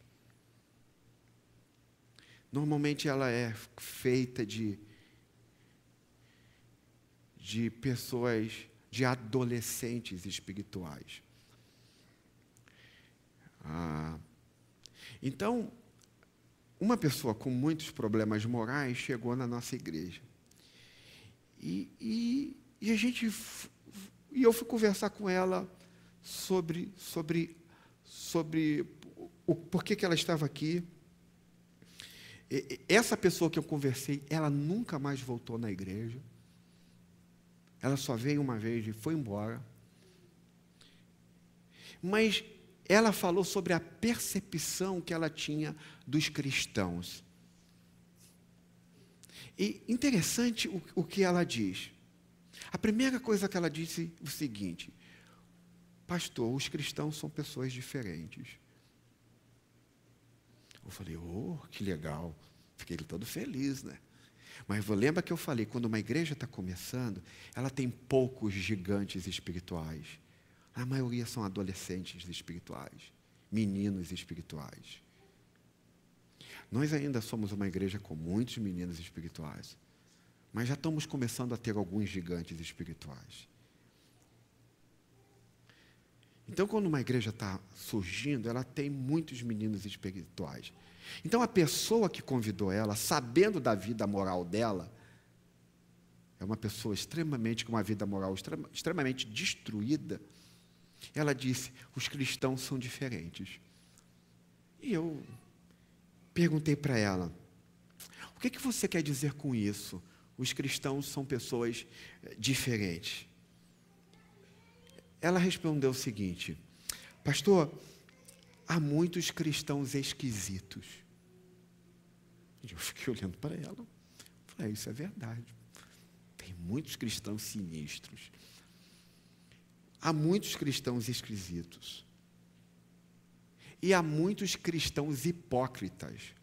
Normalmente ela é feita de pessoas, de adolescentes espirituais. Então, uma pessoa com muitos problemas morais chegou na nossa igreja. E eu fui conversar com ela sobre o porquê que ela estava aqui. Essa pessoa que eu conversei, ela nunca mais voltou na igreja. Ela só veio uma vez e foi embora. Mas ela falou sobre a percepção que ela tinha dos cristãos. E interessante o que ela diz. A primeira coisa que ela disse é o seguinte: pastor, os cristãos são pessoas diferentes. Eu falei: oh, que legal. Fiquei todo feliz, né? Mas lembra que eu falei, quando uma igreja está começando, ela tem poucos gigantes espirituais. A maioria são adolescentes espirituais, meninos espirituais. Nós ainda somos uma igreja com muitos meninos espirituais, mas já estamos começando a ter alguns gigantes espirituais. Então, quando uma igreja está surgindo, ela tem muitos meninos espirituais. Então, a pessoa que convidou ela, sabendo da vida moral dela, é uma pessoa com uma vida moral extremamente destruída. Ela disse: os cristãos são diferentes. E eu perguntei para ela: o que você quer dizer com isso? Os cristãos são pessoas diferentes. Ela respondeu o seguinte: pastor, há muitos cristãos esquisitos. E eu fiquei olhando para ela. Falei, isso é verdade. Tem muitos cristãos sinistros. Há muitos cristãos esquisitos. E há muitos cristãos hipócritas.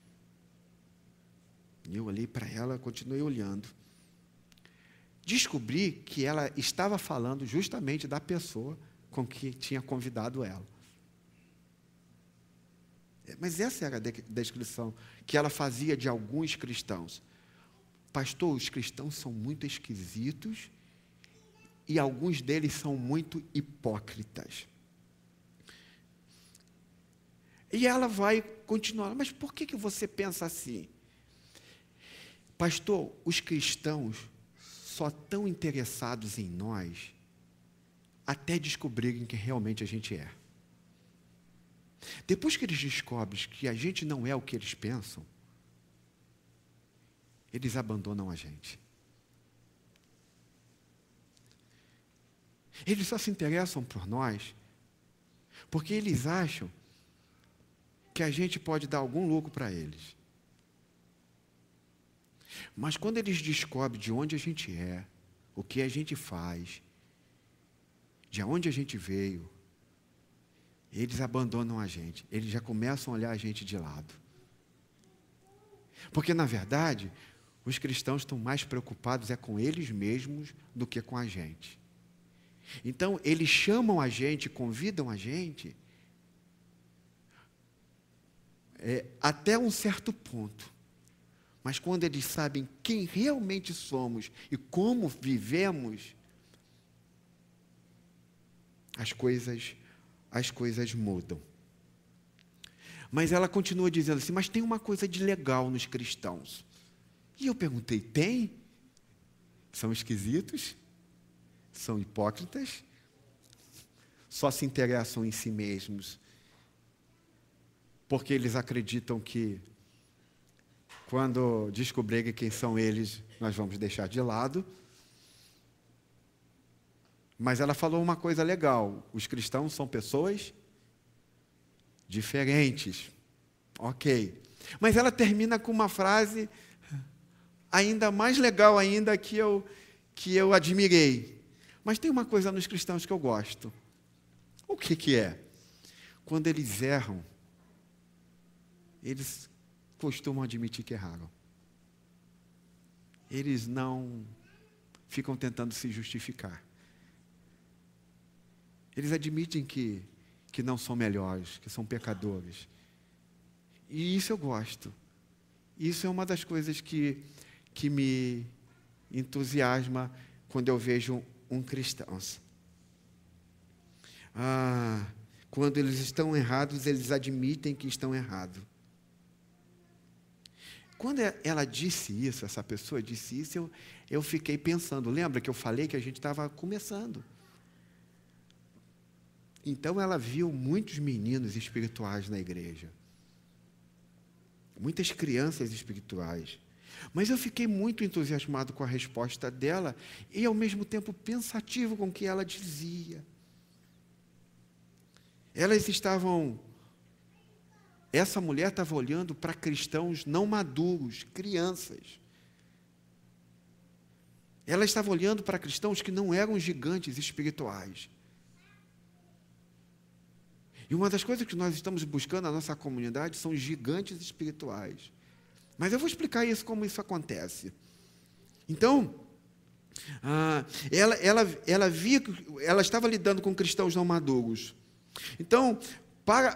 E eu olhei para ela, continuei olhando. Descobri que ela estava falando justamente da pessoa com que tinha convidado ela. Mas essa era a descrição que ela fazia de alguns cristãos. Pastor, os cristãos são muito esquisitos e alguns deles são muito hipócritas. E ela vai continuar, mas por que você pensa assim? Pastor, os cristãos só estão interessados em nós até descobrirem que realmente a gente é. Depois que eles descobrem que a gente não é o que eles pensam, eles abandonam a gente. Eles só se interessam por nós porque eles acham que a gente pode dar algum lucro para eles. Mas quando eles descobrem de onde a gente é, o que a gente faz, de onde a gente veio, eles abandonam a gente. Eles já começam a olhar a gente de lado. Porque, na verdade, os cristãos estão mais preocupados com eles mesmos do que com a gente. Então, eles chamam a gente, convidam a gente, até um certo ponto. Mas quando eles sabem quem realmente somos e como vivemos, as coisas mudam. Mas ela continua dizendo assim, mas tem uma coisa de legal nos cristãos. E eu perguntei, tem? São esquisitos? São hipócritas? Só se interessam em si mesmos? Porque eles acreditam que quando descobrirem quem são eles, nós vamos deixar de lado. Mas ela falou uma coisa legal. Os cristãos são pessoas diferentes. Ok. Mas ela termina com uma frase ainda mais legal ainda que eu admirei. Mas tem uma coisa nos cristãos que eu gosto. O que é? Quando eles erram, eles costumam admitir que erraram. Eles não ficam tentando se justificar. Eles admitem que não são melhores, que são pecadores. E isso eu gosto. Isso é uma das coisas que me entusiasma quando eu vejo um cristão. Quando eles estão errados, eles admitem que estão errados. Quando ela disse isso, essa pessoa disse isso, eu fiquei pensando. Lembra que eu falei que a gente estava começando? Então ela viu muitos meninos espirituais na igreja. Muitas crianças espirituais. Mas eu fiquei muito entusiasmado com a resposta dela e, ao mesmo tempo, pensativo com o que ela dizia. Essa mulher estava olhando para cristãos não maduros, crianças. Ela estava olhando para cristãos que não eram gigantes espirituais. E uma das coisas que nós estamos buscando na nossa comunidade são gigantes espirituais. Mas eu vou explicar isso, como isso acontece. Então, ela estava lidando com cristãos não maduros. Então,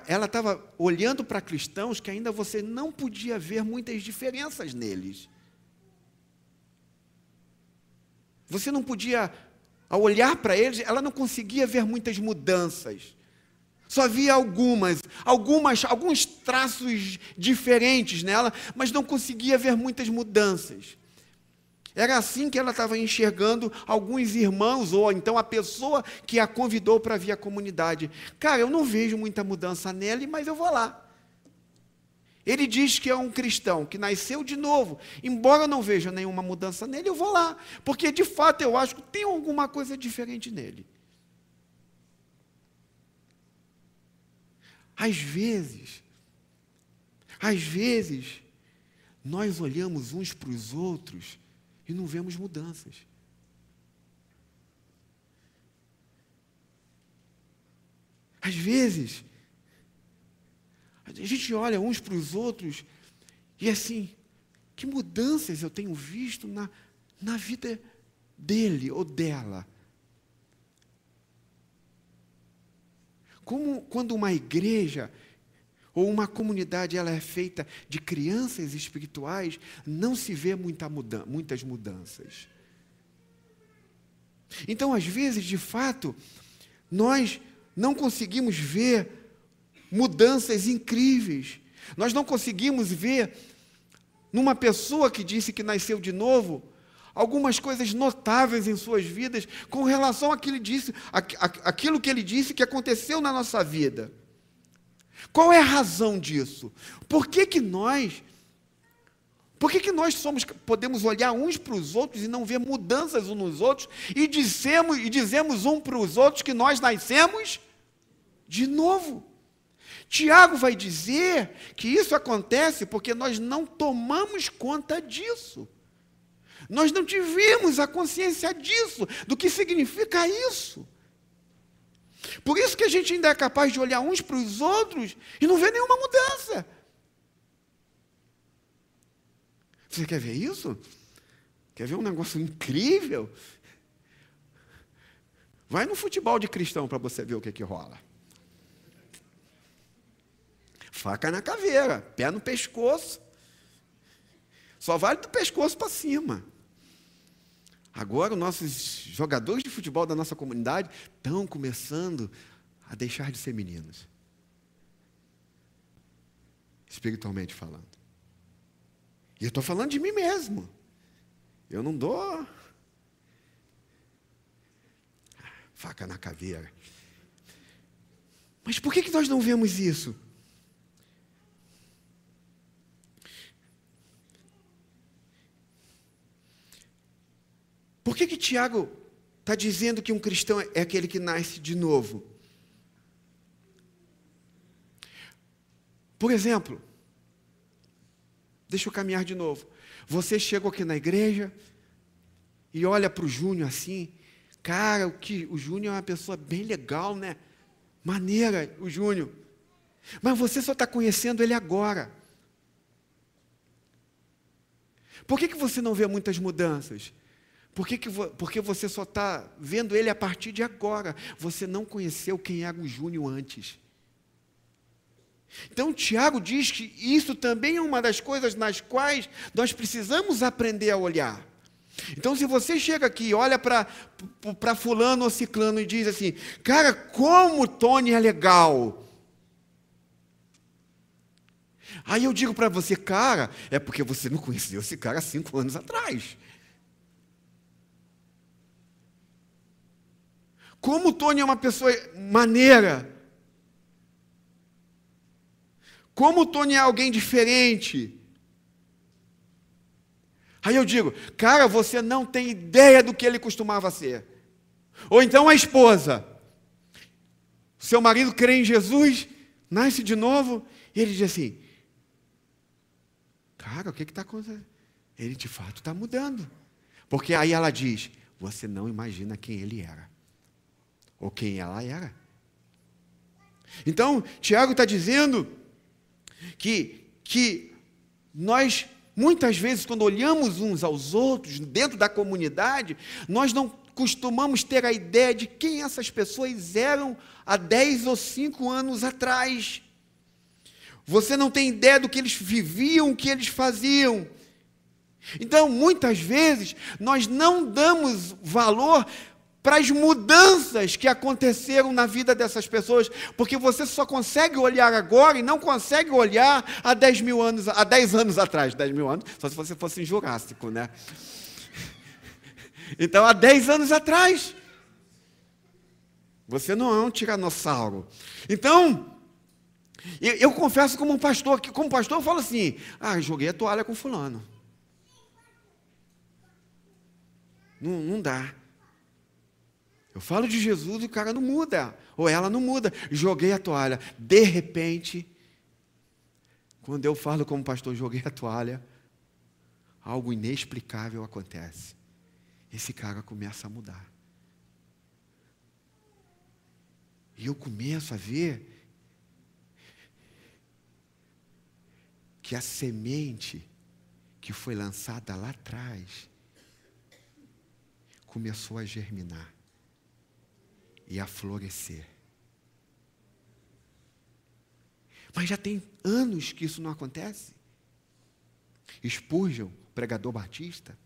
ela estava olhando para cristãos que ainda você não podia ver muitas diferenças neles. Você não podia, ao olhar para eles, ela não conseguia ver muitas mudanças. Só havia alguns traços diferentes nela, mas não conseguia ver muitas mudanças. Era assim que ela estava enxergando alguns irmãos, ou então a pessoa que a convidou para vir à comunidade. Cara, eu não vejo muita mudança nele, mas eu vou lá. Ele diz que é um cristão, que nasceu de novo. Embora eu não veja nenhuma mudança nele, eu vou lá. Porque, de fato, eu acho que tem alguma coisa diferente nele. Às vezes, nós olhamos uns para os outros e não vemos mudanças. Às vezes, a gente olha uns para os outros e assim, que mudanças eu tenho visto na vida dele ou dela. Como quando uma igreja ou uma comunidade ela é feita de crianças espirituais, não se vê muitas mudanças. Então, às vezes, de fato, nós não conseguimos ver mudanças incríveis. Nós não conseguimos ver, numa pessoa que disse que nasceu de novo, algumas coisas notáveis em suas vidas com relação àquilo que ele disse que aconteceu na nossa vida. Qual é a razão disso? Por que nós podemos olhar uns para os outros e não ver mudanças uns nos outros e dizemos uns para os outros que nós nascemos de novo? Tiago vai dizer que isso acontece porque nós não tomamos conta disso. Nós não tivemos a consciência disso, do que significa isso. Por isso que a gente ainda é capaz de olhar uns para os outros e não ver nenhuma mudança. Você quer ver isso? Quer ver um negócio incrível? Vai no futebol de cristão para você ver o que rola. Faca na caveira, pé no pescoço. Só vale do pescoço para cima. Agora, os nossos jogadores de futebol da nossa comunidade estão começando a deixar de ser meninos. Espiritualmente falando. E eu estou falando de mim mesmo. Eu não dou faca na caveira. Mas por que nós não vemos isso? Por que Tiago está dizendo que um cristão é aquele que nasce de novo? Por exemplo, deixa eu caminhar de novo. Você chegou aqui na igreja e olha para o Júnior assim. Cara, o Júnior é uma pessoa bem legal, né? Maneira, o Júnior. Mas você só está conhecendo ele agora. Por que você não vê muitas mudanças? Porque você só está vendo ele a partir de agora. Você não conheceu quem era o Júnior antes. Então, Tiago diz que isso também é uma das coisas nas quais nós precisamos aprender a olhar. Então, se você chega aqui e olha para fulano ou ciclano e diz assim, cara, como o Tony é legal. Aí eu digo para você, cara, é porque você não conheceu esse cara há 5 anos atrás. Como o Tony é uma pessoa maneira. Como o Tony é alguém diferente. Aí eu digo, cara, você não tem ideia do que ele costumava ser. Ou então a esposa. Seu marido crê em Jesus, nasce de novo, e ele diz assim, cara, o que está acontecendo? Ele de fato está mudando. Porque aí ela diz, você não imagina quem ele era. Ou quem ela era. Então, Tiago está dizendo que nós, muitas vezes, quando olhamos uns aos outros, dentro da comunidade, nós não costumamos ter a ideia de quem essas pessoas eram há 10 ou 5 anos atrás. Você não tem ideia do que eles viviam, o que eles faziam. Então, muitas vezes, nós não damos valor para as mudanças que aconteceram na vida dessas pessoas, porque você só consegue olhar agora e não consegue olhar há 10 anos atrás, 10 mil anos, só se você fosse em Jurássico, né? Então, há 10 anos atrás, você não é um tiranossauro. Então, eu confesso como pastor eu falo assim, joguei a toalha com fulano. Não dá. Eu falo de Jesus e o cara não muda, ou ela não muda. Joguei a toalha. De repente, quando eu falo como pastor, joguei a toalha, algo inexplicável acontece. Esse cara começa a mudar. E eu começo a ver que a semente que foi lançada lá atrás começou a germinar e a florescer. Mas já tem anos que isso não acontece. Spurgeon, pregador batista,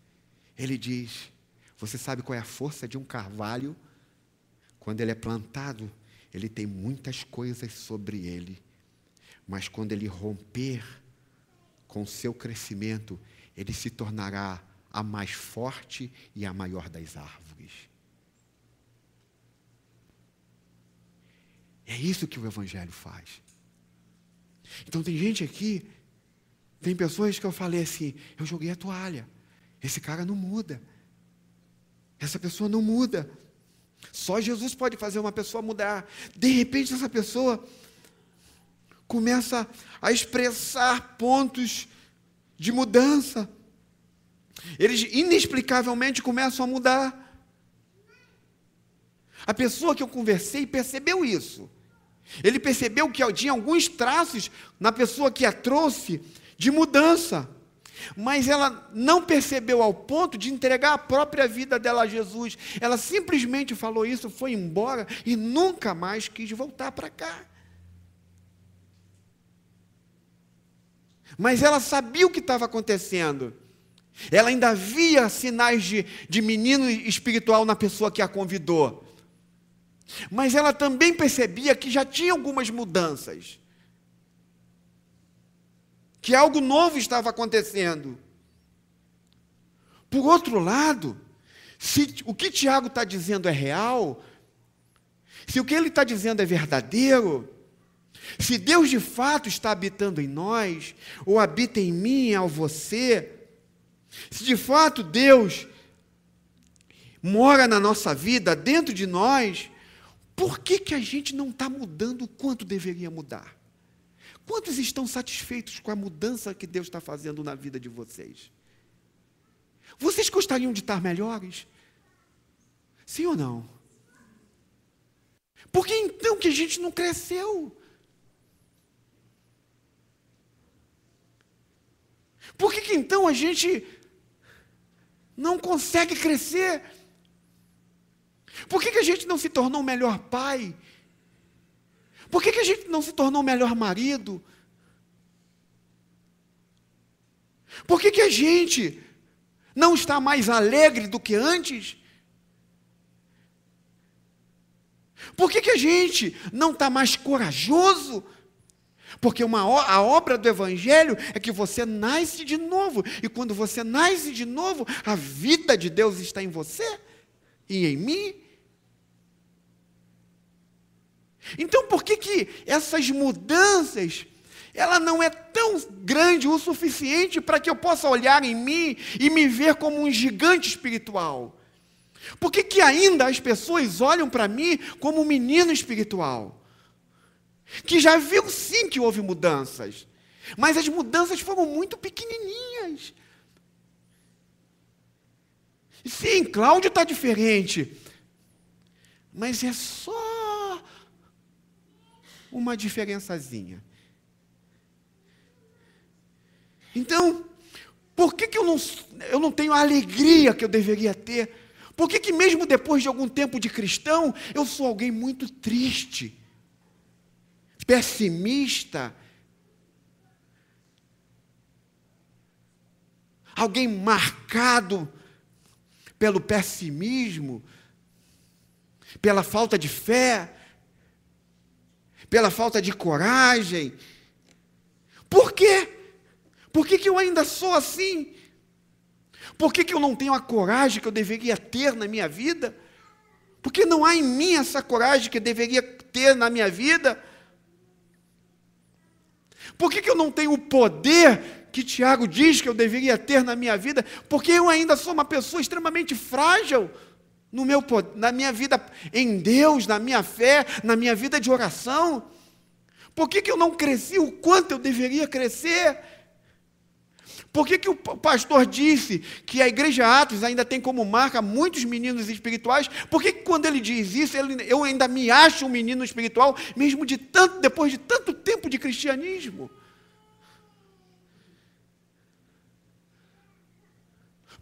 ele diz: você sabe qual é a força de um carvalho? Quando ele é plantado, ele tem muitas coisas sobre ele, mas quando ele romper com o seu crescimento, ele se tornará a mais forte e a maior das árvores. É isso que o Evangelho faz. Então tem gente aqui, tem pessoas que eu falei assim, eu joguei a toalha, esse cara não muda, essa pessoa não muda, só Jesus pode fazer uma pessoa mudar. De repente essa pessoa começa a expressar pontos de mudança, eles inexplicavelmente começam a mudar. A pessoa que eu conversei percebeu isso. Ele percebeu que tinha alguns traços na pessoa que a trouxe de mudança, mas ela não percebeu ao ponto de entregar a própria vida dela a Jesus. Ela simplesmente falou isso, foi embora e nunca mais quis voltar para cá. Mas ela sabia o que estava acontecendo. Ela ainda via sinais de menino espiritual na pessoa que a convidou. Mas ela também percebia que já tinha algumas mudanças, que algo novo estava acontecendo. Por outro lado, se o que Tiago está dizendo é real, se o que ele está dizendo é verdadeiro, se Deus de fato está habitando em nós, ou habita em mim e em você, se de fato Deus mora na nossa vida, dentro de nós, por que a gente não está mudando o quanto deveria mudar? Quantos estão satisfeitos com a mudança que Deus está fazendo na vida de vocês? Vocês gostariam de estar melhores? Sim ou não? Por que então que a gente não cresceu? Por que então a gente não consegue crescer? Por que a gente não se tornou um melhor pai? Por que a gente não se tornou um melhor marido? Por que a gente não está mais alegre do que antes? Por que a gente não está mais corajoso? Porque a obra do Evangelho é que você nasce de novo. E quando você nasce de novo, a vida de Deus está em você e em mim. Então, por que essas mudanças, ela não é tão grande o suficiente para que eu possa olhar em mim e me ver como um gigante espiritual? Por que ainda as pessoas olham para mim como um menino espiritual? Que já viu sim que houve mudanças, mas as mudanças foram muito pequenininhas. Sim, Cláudio está diferente, mas é só uma diferençazinha. Então, por que eu não tenho a alegria que eu deveria ter? Por que mesmo depois de algum tempo de cristão, eu sou alguém muito triste, pessimista, alguém marcado pelo pessimismo, pela falta de fé, pela falta de coragem? Por quê? Por que eu ainda sou assim? Por que eu não tenho a coragem que eu deveria ter na minha vida? Porque não há em mim essa coragem que eu deveria ter na minha vida? Por que eu não tenho o poder que Tiago diz que eu deveria ter na minha vida? Porque eu ainda sou uma pessoa extremamente frágil na minha vida em Deus, na minha fé, na minha vida de oração. Por que eu não cresci o quanto eu deveria crescer? Por que o pastor disse que a igreja Atos ainda tem como marca muitos meninos espirituais? Por que quando ele diz isso, eu ainda me acho um menino espiritual, mesmo depois de tanto tempo de cristianismo?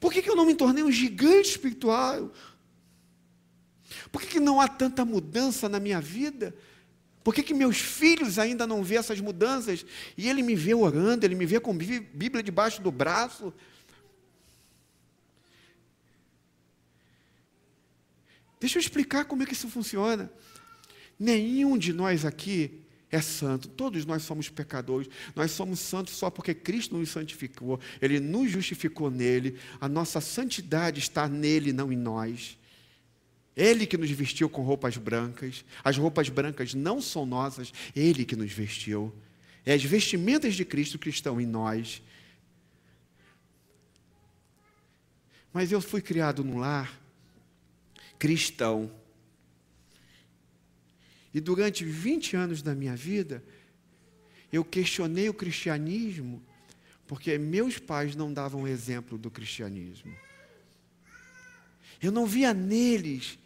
Por que eu não me tornei um gigante espiritual? Por que não há tanta mudança na minha vida? Por que meus filhos ainda não vê essas mudanças? E ele me vê orando, ele me vê com Bíblia debaixo do braço. Deixa eu explicar como é que isso funciona. Nenhum de nós aqui é santo. Todos nós somos pecadores. Nós somos santos só porque Cristo nos santificou. Ele nos justificou nele. A nossa santidade está nele, não em nós. Ele que nos vestiu com roupas brancas. As roupas brancas não são nossas, Ele que nos vestiu. É as vestimentas de Cristo que estão em nós. Mas eu fui criado num lar cristão. E durante 20 anos da minha vida, eu questionei o cristianismo, porque meus pais não davam exemplo do cristianismo. Eu não via neles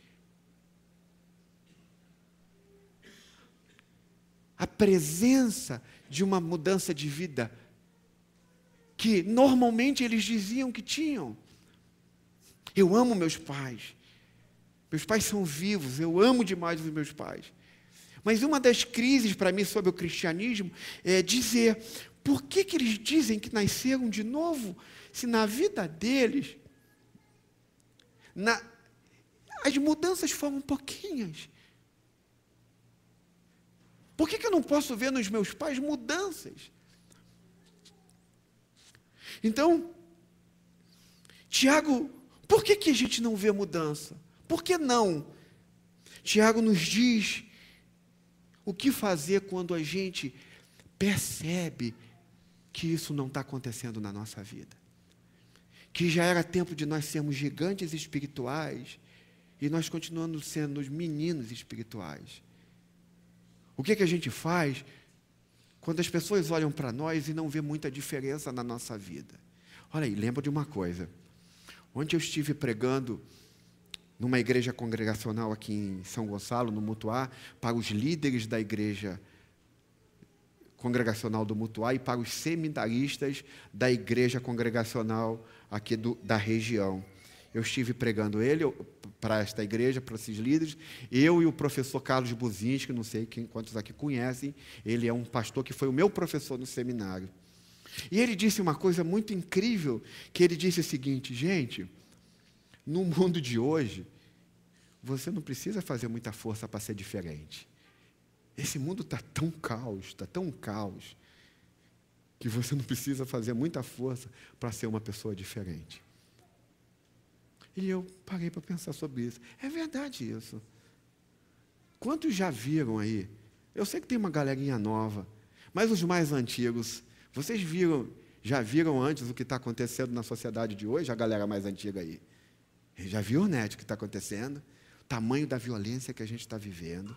a presença de uma mudança de vida que normalmente eles diziam que tinham. Eu amo meus pais. Meus pais são vivos, eu amo demais os meus pais. Mas uma das crises para mim sobre o cristianismo é dizer, por que eles dizem que nasceram de novo, se na vida deles as mudanças foram pouquinhas? Por que eu não posso ver nos meus pais mudanças? Então, Tiago, por que a gente não vê mudança? Por que não? Tiago nos diz o que fazer quando a gente percebe que isso não está acontecendo na nossa vida. Que já era tempo de nós sermos gigantes espirituais e nós continuamos sendo os meninos espirituais. O que a gente faz quando as pessoas olham para nós e não vê muita diferença na nossa vida? Olha aí, lembra de uma coisa. Ontem eu estive pregando numa igreja congregacional aqui em São Gonçalo, no Mutuá, para os líderes da igreja congregacional do Mutuá e para os seminaristas da igreja congregacional aqui da região. Eu estive pregando para esta igreja, para esses líderes, eu e o professor Carlos Buzinski, não sei quantos aqui conhecem, ele é um pastor que foi o meu professor no seminário. E ele disse uma coisa muito incrível, que ele disse o seguinte, gente, no mundo de hoje, você não precisa fazer muita força para ser diferente. Esse mundo está tão caos, que você não precisa fazer muita força para ser uma pessoa diferente. E eu parei para pensar sobre isso. É verdade isso. Quantos já viram aí? Eu sei que tem uma galerinha nova, mas os mais antigos, vocês já viram antes o que está acontecendo na sociedade de hoje, a galera mais antiga aí? Já viu, né, o que está acontecendo? O tamanho da violência que a gente está vivendo,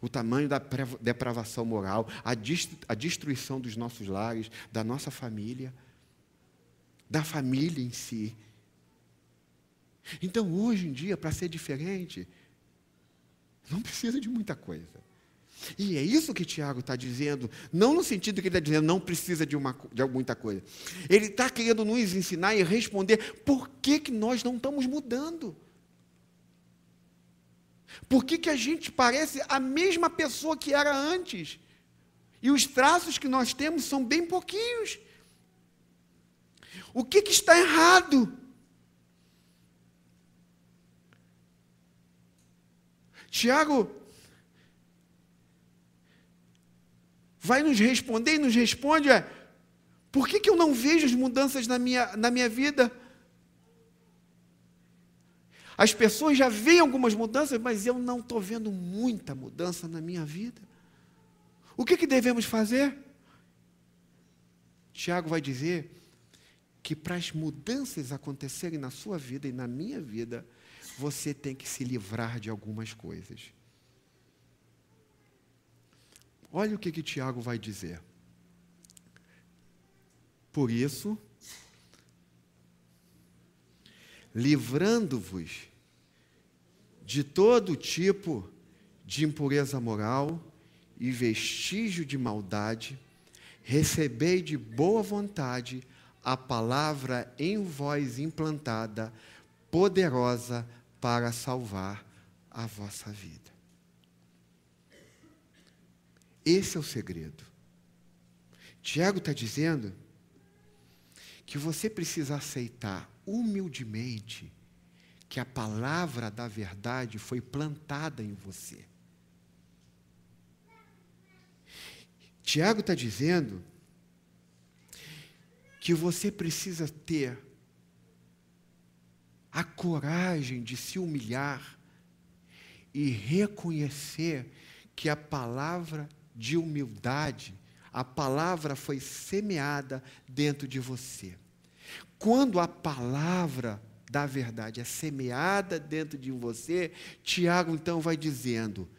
o tamanho da depravação moral, a destruição dos nossos lares, da nossa família, da família em si. Então, hoje em dia, para ser diferente, não precisa de muita coisa. E é isso que Tiago está dizendo, não no sentido que ele está dizendo, não precisa de muita coisa. Ele está querendo nos ensinar e responder por que nós não estamos mudando. Por que a gente parece a mesma pessoa que era antes? E os traços que nós temos são bem pouquinhos. O que está errado? Tiago vai nos responder e nos responde, por que eu não vejo as mudanças na minha vida? As pessoas já veem algumas mudanças, mas eu não estou vendo muita mudança na minha vida. O que devemos fazer? Tiago vai dizer que para as mudanças acontecerem na sua vida e na minha vida, você tem que se livrar de algumas coisas. Olha o que Tiago vai dizer. Por isso, livrando-vos de todo tipo de impureza moral e vestígio de maldade, recebei de boa vontade a palavra em vós implantada, poderosa para salvar a vossa vida. Esse é o segredo. Tiago está dizendo que você precisa aceitar humildemente que a palavra da verdade foi plantada em você. Tiago está dizendo que você precisa ter a coragem de se humilhar e reconhecer que a palavra de humildade, a palavra foi semeada dentro de você. Quando a palavra da verdade é semeada dentro de você, Tiago então vai dizendo,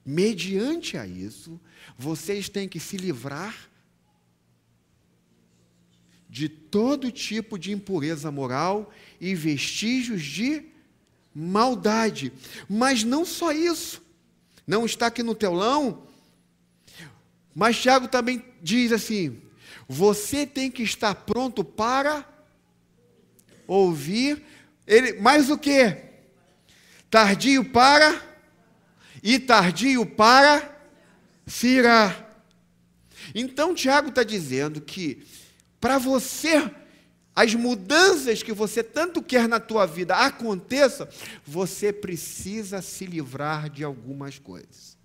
mediante a isso, vocês têm que se livrar de todo tipo de impureza moral e vestígios de maldade. Mas não só isso, não está aqui no telão, mas Tiago também diz assim, você tem que estar pronto para ouvir, mais o quê? Tardio para e tardio para se irar. Então, Tiago está dizendo que, para você, as mudanças que você tanto quer na tua vida aconteça, você precisa se livrar de algumas coisas.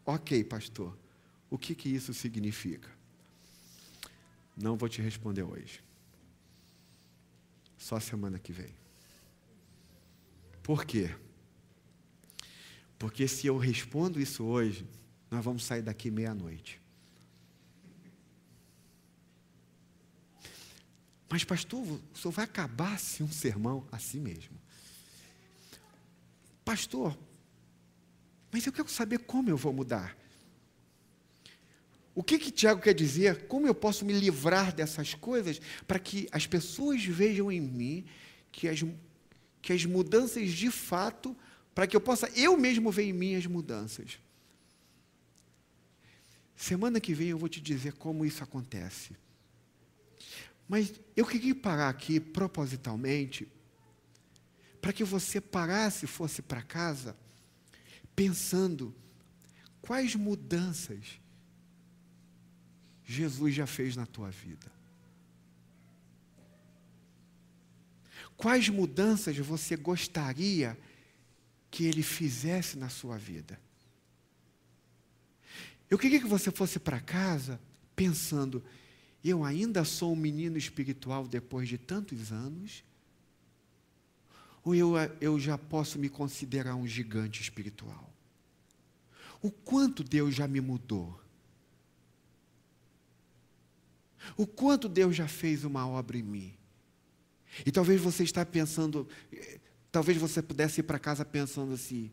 Ok, pastor, o que isso significa? Não vou te responder hoje. Só semana que vem. Por quê? Porque se eu respondo isso hoje, nós vamos sair daqui meia-noite. Mas, pastor, o senhor vai acabar assim um sermão assim mesmo? Pastor, mas eu quero saber como eu vou mudar. O que Tiago quer dizer? Como eu posso me livrar dessas coisas para que as pessoas vejam em mim que as mudanças de fato, para que eu possa eu mesmo ver em mim as mudanças. Semana que vem eu vou te dizer como isso acontece. Mas eu queria parar aqui propositalmente para que você parasse e fosse para casa pensando quais mudanças Jesus já fez na tua vida. Quais mudanças você gostaria que Ele fizesse na sua vida? Eu queria que você fosse para casa pensando, eu ainda sou um menino espiritual depois de tantos anos? Ou eu já posso me considerar um gigante espiritual? O quanto Deus já me mudou? O quanto Deus já fez uma obra em mim? E talvez você está pensando, talvez você pudesse ir para casa pensando assim,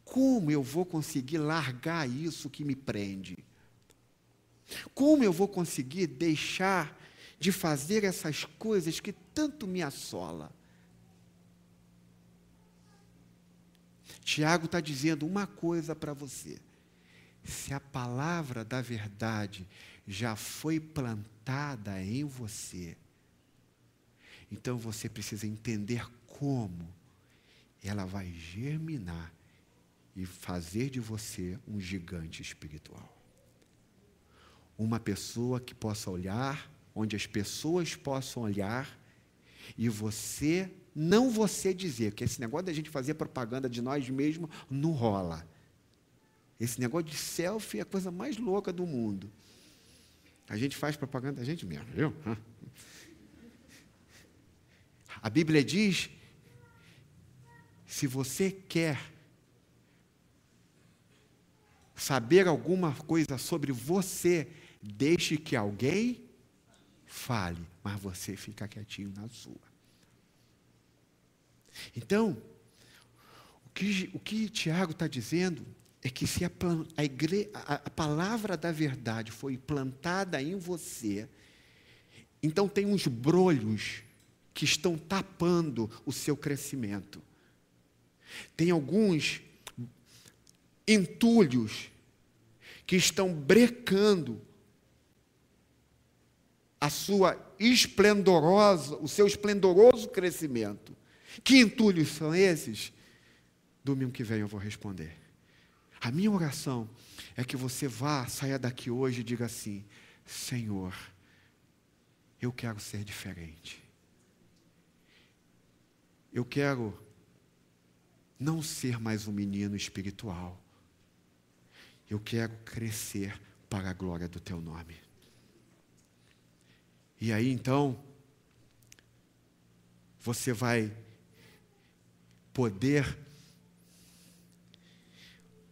como eu vou conseguir largar isso que me prende? Como eu vou conseguir deixar de fazer essas coisas que tanto me assola? Tiago está dizendo uma coisa para você. Se a palavra da verdade já foi plantada em você, então você precisa entender como ela vai germinar e fazer de você um gigante espiritual. Uma pessoa que possa olhar, onde as pessoas possam olhar, e você, não você dizer, que esse negócio da gente fazer propaganda de nós mesmos não rola. Esse negócio de selfie é a coisa mais louca do mundo. A gente faz propaganda da gente mesmo, viu? A Bíblia diz, se você quer saber alguma coisa sobre você, deixe que alguém fale, mas você fica quietinho na sua. Então, o que Tiago está dizendo é que se a palavra da verdade foi plantada em você, então tem uns brolhos que estão tapando o seu crescimento. Tem alguns entulhos que estão brecando o seu esplendoroso crescimento. Que entulhos são esses? Domingo que vem eu vou responder. A minha oração é que você saia daqui hoje e diga assim: Senhor, eu quero ser diferente. Eu quero não ser mais um menino espiritual. Eu quero crescer para a glória do teu nome. E aí então, você vai poder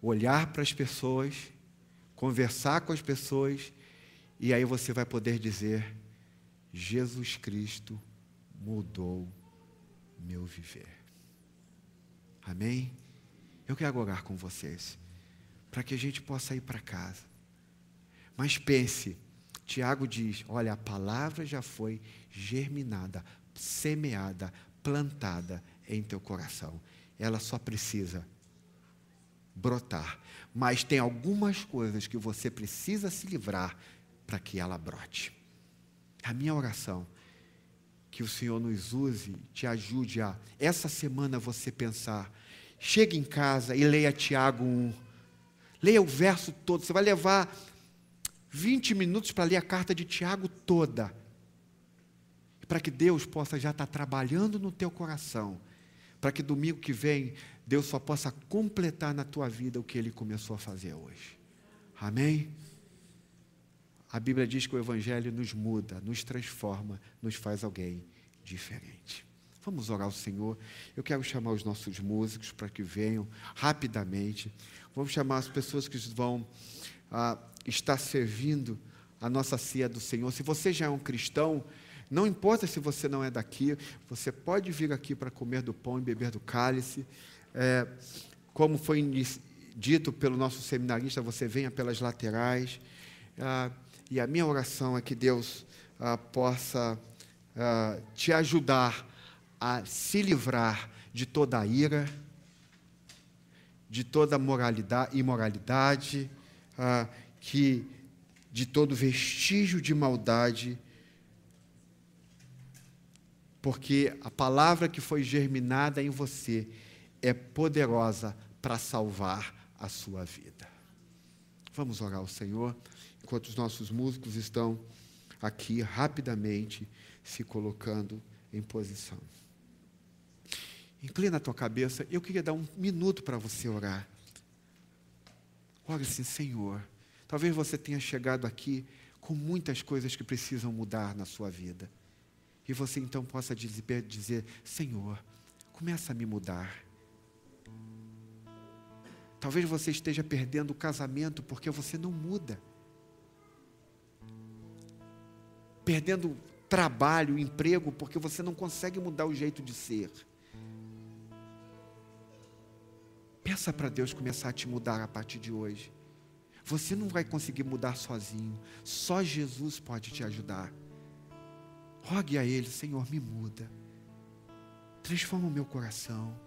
olhar para as pessoas, conversar com as pessoas, e aí você vai poder dizer: Jesus Cristo mudou meu viver. Amém? Eu quero orar com vocês, para que a gente possa ir para casa. Mas pense, Tiago diz: olha, a palavra já foi germinada, semeada, plantada em teu coração. Ela só precisa brotar. Mas tem algumas coisas que você precisa se livrar para que ela brote. A minha oração, que o Senhor nos use, te ajude a, essa semana, você pensar. Chegue em casa e leia Tiago 1. Leia o verso todo. Você vai levar 20 minutos para ler a carta de Tiago toda. Para que Deus possa já estar trabalhando no teu coração. Para que domingo que vem, Deus só possa completar na tua vida o que Ele começou a fazer hoje. Amém? A Bíblia diz que o Evangelho nos muda, nos transforma, nos faz alguém diferente. Vamos orar ao Senhor. Eu quero chamar os nossos músicos para que venham rapidamente. Vamos chamar as pessoas que vão estar servindo a nossa ceia do Senhor. Se você já é um cristão, não importa se você não é daqui, você pode vir aqui para comer do pão e beber do cálice. Como foi dito pelo nosso seminarista, você venha pelas laterais. E a minha oração é que Deus possa te ajudar a se livrar de toda a ira, de toda a imoralidade, de todo vestígio de maldade, porque a palavra que foi germinada em você é poderosa para salvar a sua vida. Vamos orar ao Senhor, enquanto os nossos músicos estão aqui rapidamente se colocando em posição. Inclina a tua cabeça. Eu queria dar um minuto para você orar. Ore assim: Senhor, talvez você tenha chegado aqui com muitas coisas que precisam mudar na sua vida. E você então possa dizer: Senhor, começa a me mudar. Talvez você esteja perdendo o casamento porque você não muda. Perdendo trabalho, emprego, porque você não consegue mudar o jeito de ser. Peça para Deus começar a te mudar a partir de hoje. Você não vai conseguir mudar sozinho. Só Jesus pode te ajudar. Rogue a Ele: Senhor, me muda. Transforma o meu coração.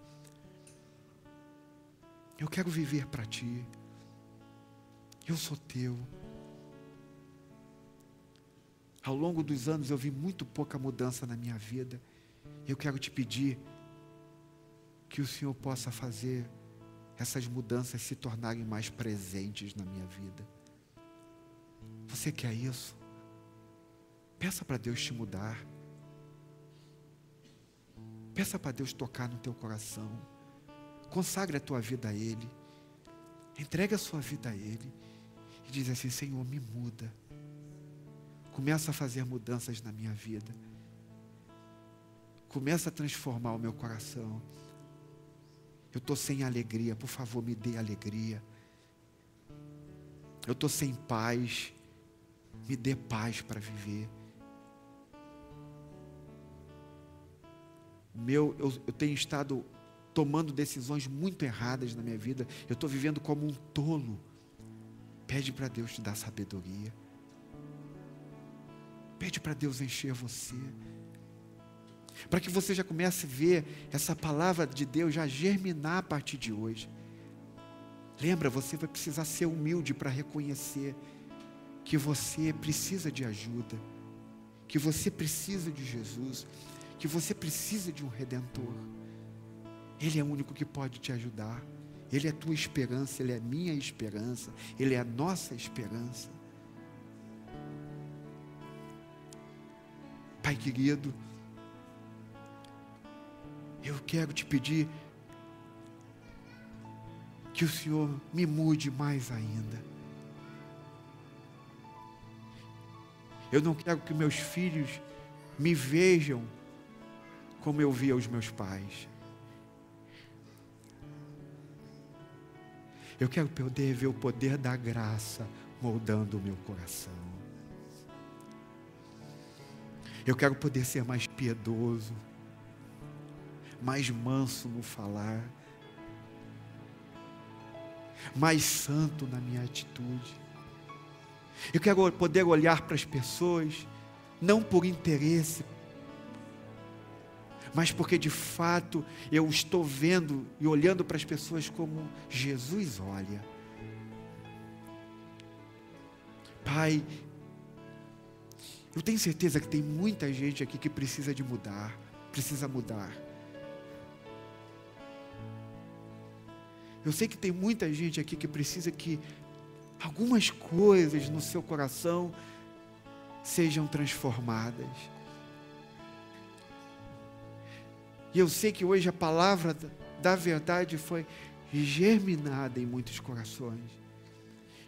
Eu quero viver para Ti. Eu sou Teu. Ao longo dos anos eu vi muito pouca mudança na minha vida. Eu quero te pedir que o Senhor possa fazer essas mudanças se tornarem mais presentes na minha vida. Você quer isso? Peça para Deus te mudar. Peça para Deus tocar no teu coração. Consagre a tua vida a Ele. Entregue a sua vida a Ele. E diz assim: Senhor, me muda. Começa a fazer mudanças na minha vida. Começa a transformar o meu coração. Eu estou sem alegria, por favor, me dê alegria. Eu estou sem paz, me dê paz para viver. Eu tenho estado tomando decisões muito erradas na minha vida. Eu estou vivendo como um tolo. Pede para Deus te dar sabedoria. Pede para Deus encher você. para que você já comece a ver essa palavra de Deus já germinar a partir de hoje. Lembra, você vai precisar ser humilde para reconhecer que você precisa de ajuda, que você precisa de Jesus, que você precisa de um Redentor. Ele é o único que pode te ajudar. Ele é a tua esperança, Ele é a minha esperança, Ele é a nossa esperança. Pai querido, eu quero te pedir que o Senhor me mude mais ainda. Eu não quero que meus filhos me vejam como eu via os meus pais. Eu quero poder ver o poder da graça moldando o meu coração. Eu quero poder ser mais piedoso, mais manso no falar, mais santo na minha atitude. Eu quero poder olhar para as pessoas, não por interesse, mas porque de fato eu estou vendo e olhando para as pessoas como Jesus olha. Pai, eu tenho certeza que tem muita gente aqui que precisa de mudar, precisa mudar. Eu sei que tem muita gente aqui que precisa que algumas coisas no seu coração sejam transformadas. E eu sei que hoje a palavra da verdade foi germinada em muitos corações.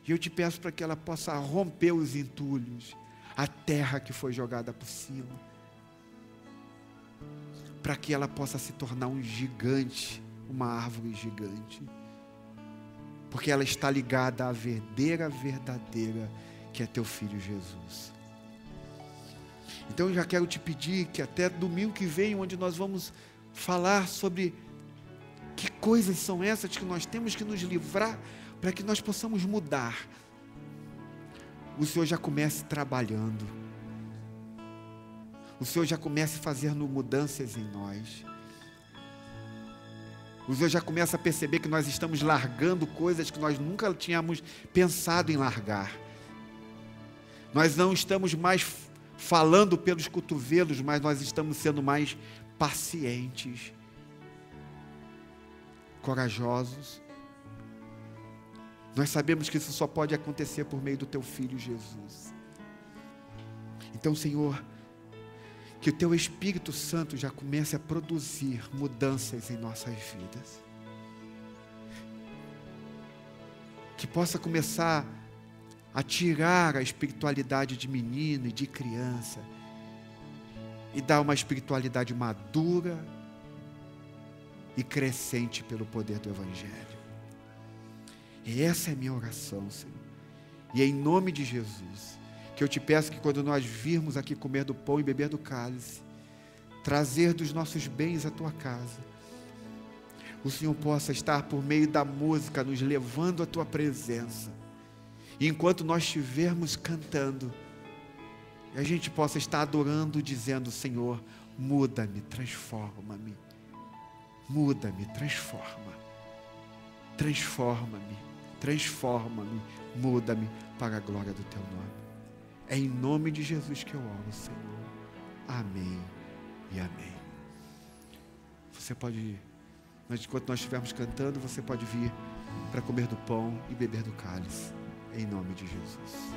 E eu te peço para que ela possa romper os entulhos, a terra que foi jogada por cima, para que ela possa se tornar um gigante, uma árvore gigante, porque ela está ligada à videira verdadeira, que é teu Filho Jesus. Então eu já quero te pedir que até domingo que vem, onde nós vamos falar sobre que coisas são essas que nós temos que nos livrar para que nós possamos mudar, o Senhor já comece trabalhando, o Senhor já comece fazendo mudanças em nós, o Senhor já começa a perceber que nós estamos largando coisas que nós nunca tínhamos pensado em largar. Nós não estamos mais falando pelos cotovelos, mas nós estamos sendo mais pacientes, corajosos. Nós sabemos que isso só pode acontecer por meio do teu Filho Jesus. Então, Senhor, que o teu Espírito Santo já comece a produzir mudanças em nossas vidas. Que possa começar a tirar a espiritualidade de menino e de criança e dar uma espiritualidade madura e crescente pelo poder do Evangelho. E essa é a minha oração, Senhor. E é em nome de Jesus que eu te peço que quando nós virmos aqui comer do pão e beber do cálice, trazer dos nossos bens à tua casa, o Senhor possa estar por meio da música nos levando à tua presença. E enquanto nós estivermos cantando, a gente possa estar adorando, dizendo: Senhor, muda-me, transforma-me. Muda-me, transforma. Transforma-me, transforma-me, muda-me para a glória do teu nome. É em nome de Jesus que eu oro, Senhor. Amém e amém. Você pode, enquanto nós estivermos cantando, você pode vir para comer do pão e beber do cálice. Em nome de Jesus.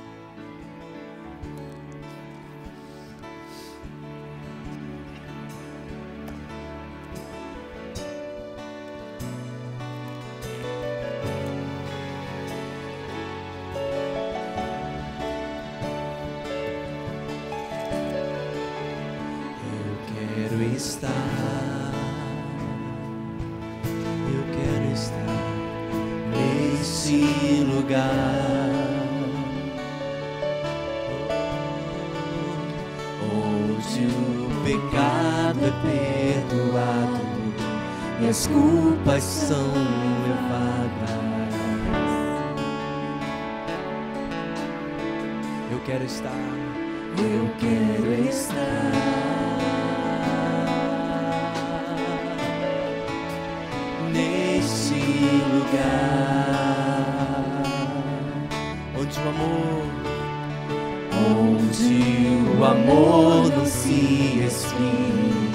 Eu quero estar nesse lugar onde o pecado é perdoado e as culpas são levadas. Eu quero estar amor não se esfrie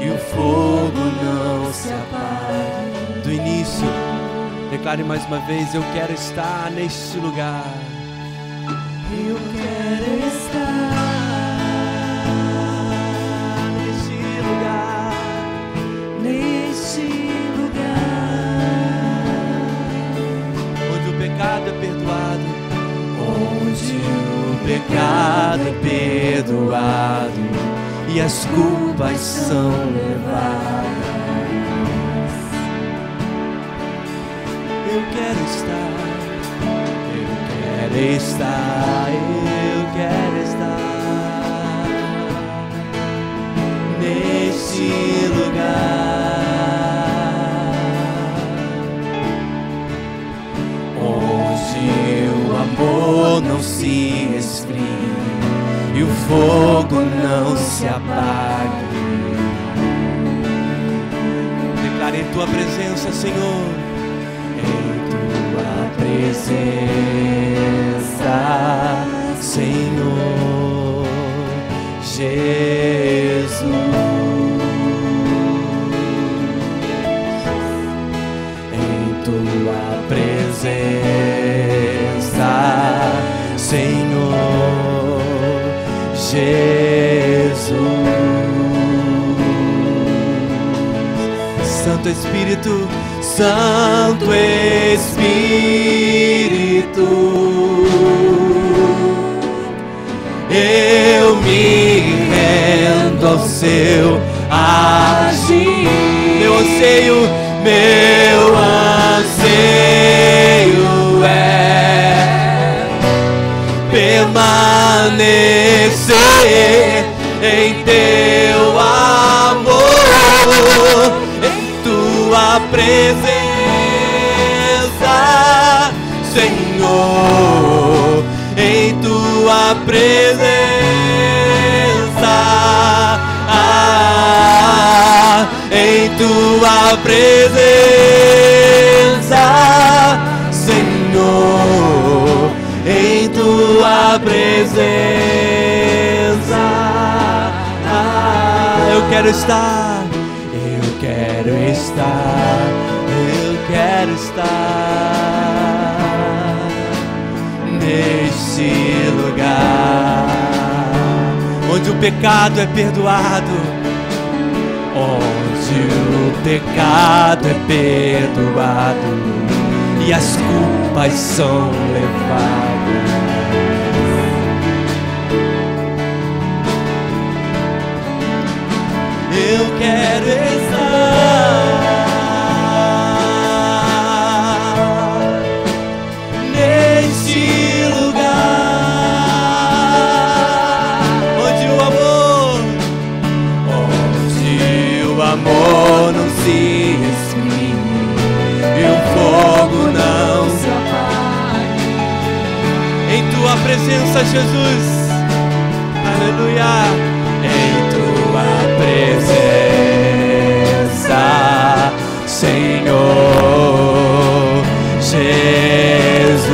e o fogo não se apague. Do início, declare mais uma vez: eu quero estar neste lugar. Eu quero estar Neste lugar, neste lugar onde o pecado é perdoado, onde o pecado é perdoado e as culpas são levadas. Eu quero estar, eu quero estar, eu quero estar neste lugar onde o amor não se esfrie e o fogo não se apague. Declare tua presença, Senhor, em tua presença, Senhor Jesus. Em tua presença, Senhor Jesus. Santo Espírito, Santo Espírito, eu me rendo ao seu agir. Meu anseio é permanecer em teu amor, em tua presença, Senhor, em tua presença, em tua presença, Senhor, em tua presença. Eu quero estar, eu quero estar, eu quero estar neste lugar onde o pecado é perdoado, onde o pecado é perdoado e as culpas são levadas. Eu quero estar neste lugar onde o amor não se esfrie e o fogo não se apague. Em tua presença, Jesus, aleluia. Em tua presença, Senhor Jesus,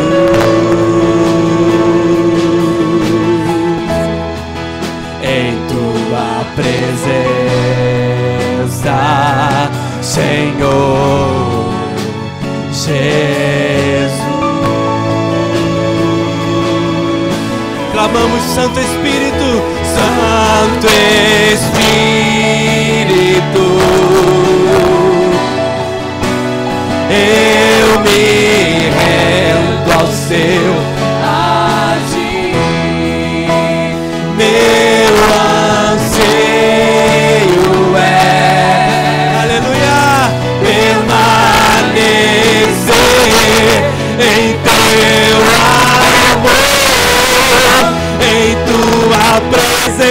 em tua presença, Senhor Jesus. Clamamos, Santo Espírito, Santo Espírito, eu me rendo ao seu agir. Meu anseio é, aleluia, permanecer em teu amor, em tua presença,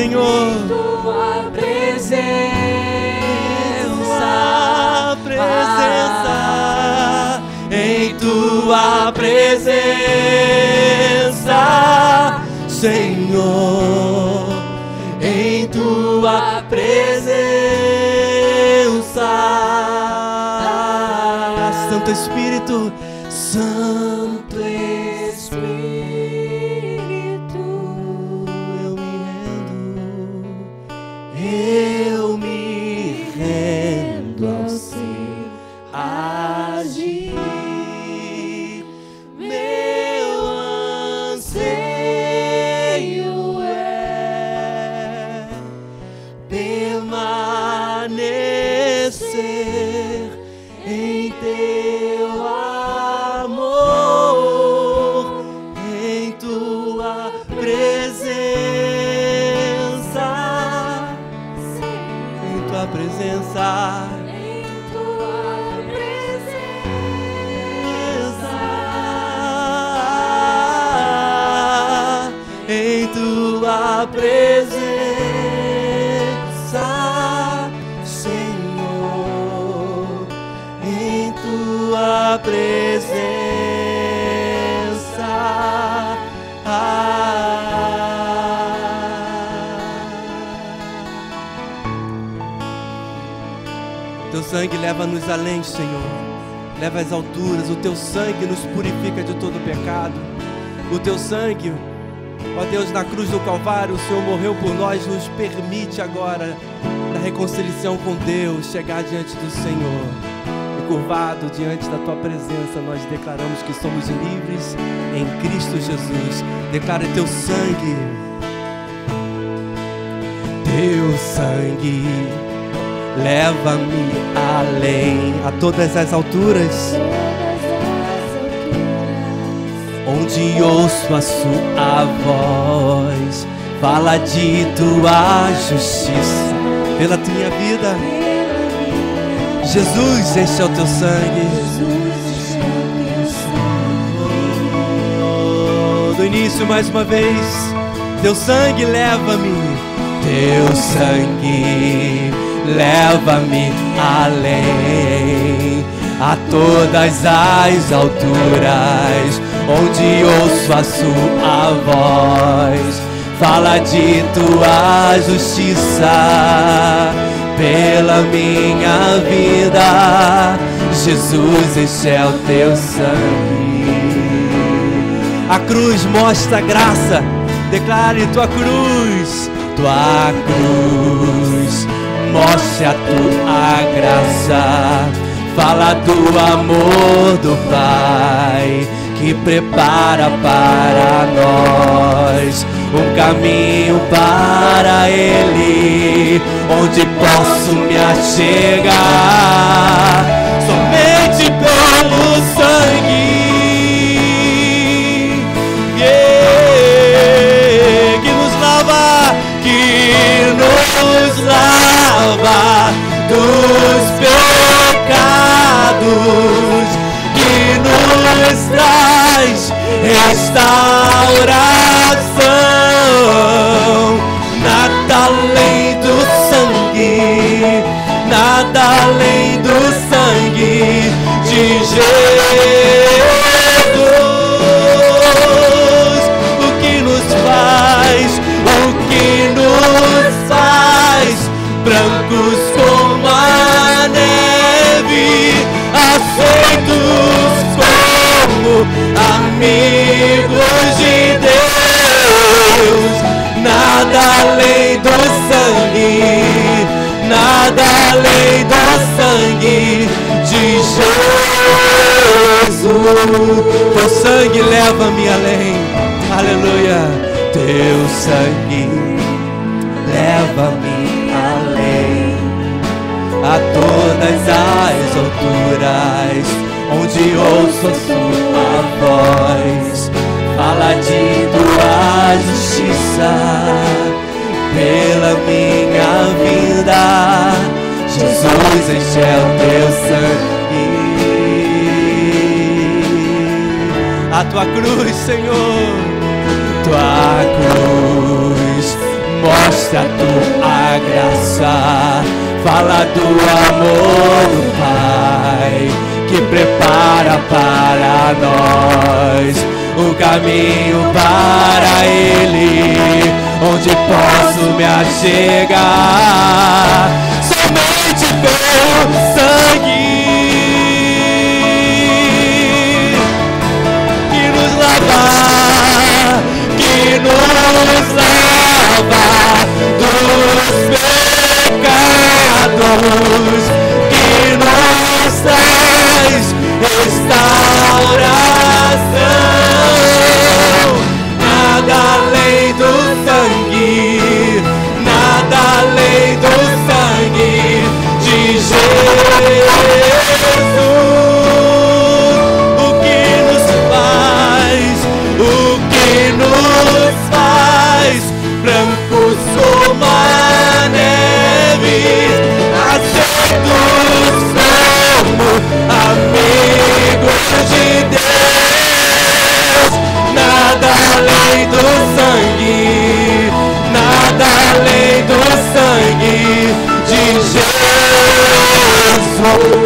Senhor. Tua presença, Em tua presença, Senhor, em tua presença. Santo Espírito, Santo Espírito, eu me rendo ao seu agir. Meu anseio é permanecer em teu amor, em tua presença, em tua presença. Em tua presença, Senhor, em tua presença. Teu sangue leva-nos além, Senhor. Leva às alturas. O teu sangue nos purifica de todo pecado. O teu sangue, ó Deus, na cruz do Calvário, o Senhor morreu por nós, nos permite agora, na reconciliação com Deus, chegar diante do Senhor. E curvado diante da tua presença, nós declaramos que somos livres em Cristo Jesus. Declara teu sangue. Teu sangue leva-me além, a todas as alturas, onde ouço a sua voz, fala de tua justiça pela tua vida. Jesus, este é o teu sangue. Do início mais uma vez, teu sangue leva-me, teu sangue leva-me além, a todas as alturas, onde ouço a sua voz, fala de tua justiça pela minha vida. Jesus, este é o teu sangue. A cruz mostra graça, declare tua cruz, tua cruz mostra a tua graça, fala do amor do Pai que prepara para nós um caminho para Ele, onde posso me achegar somente pelo sangue, que nos lava, dos pecados, que nos traz restauração. Nada além do sangue, nada além do sangue de Jesus. O que nos faz, brancos como a neve, aceitos como amigos de Deus. Nada além do sangue, nada além do sangue de Jesus. Teu sangue leva-me além, aleluia. Teu sangue leva-me além, a todas as alturas, onde ouço a sua voz, fala de tua justiça pela minha vida. Jesus, este é o teu sangue. A tua cruz, Senhor, tua cruz mostra a tua graça, fala do amor do Pai, que prepara para nós o caminho para Ele, onde posso me achegar, somente pelo sangue que nos lava, que nos lava dos pecados, que nos traz restauração. Nada além do sangue, nada além do sangue de Jesus. O que nos faz brancos como a neve, aceitos como amigos de Deus. Nada além do sangue, nada além do sangue de Jesus.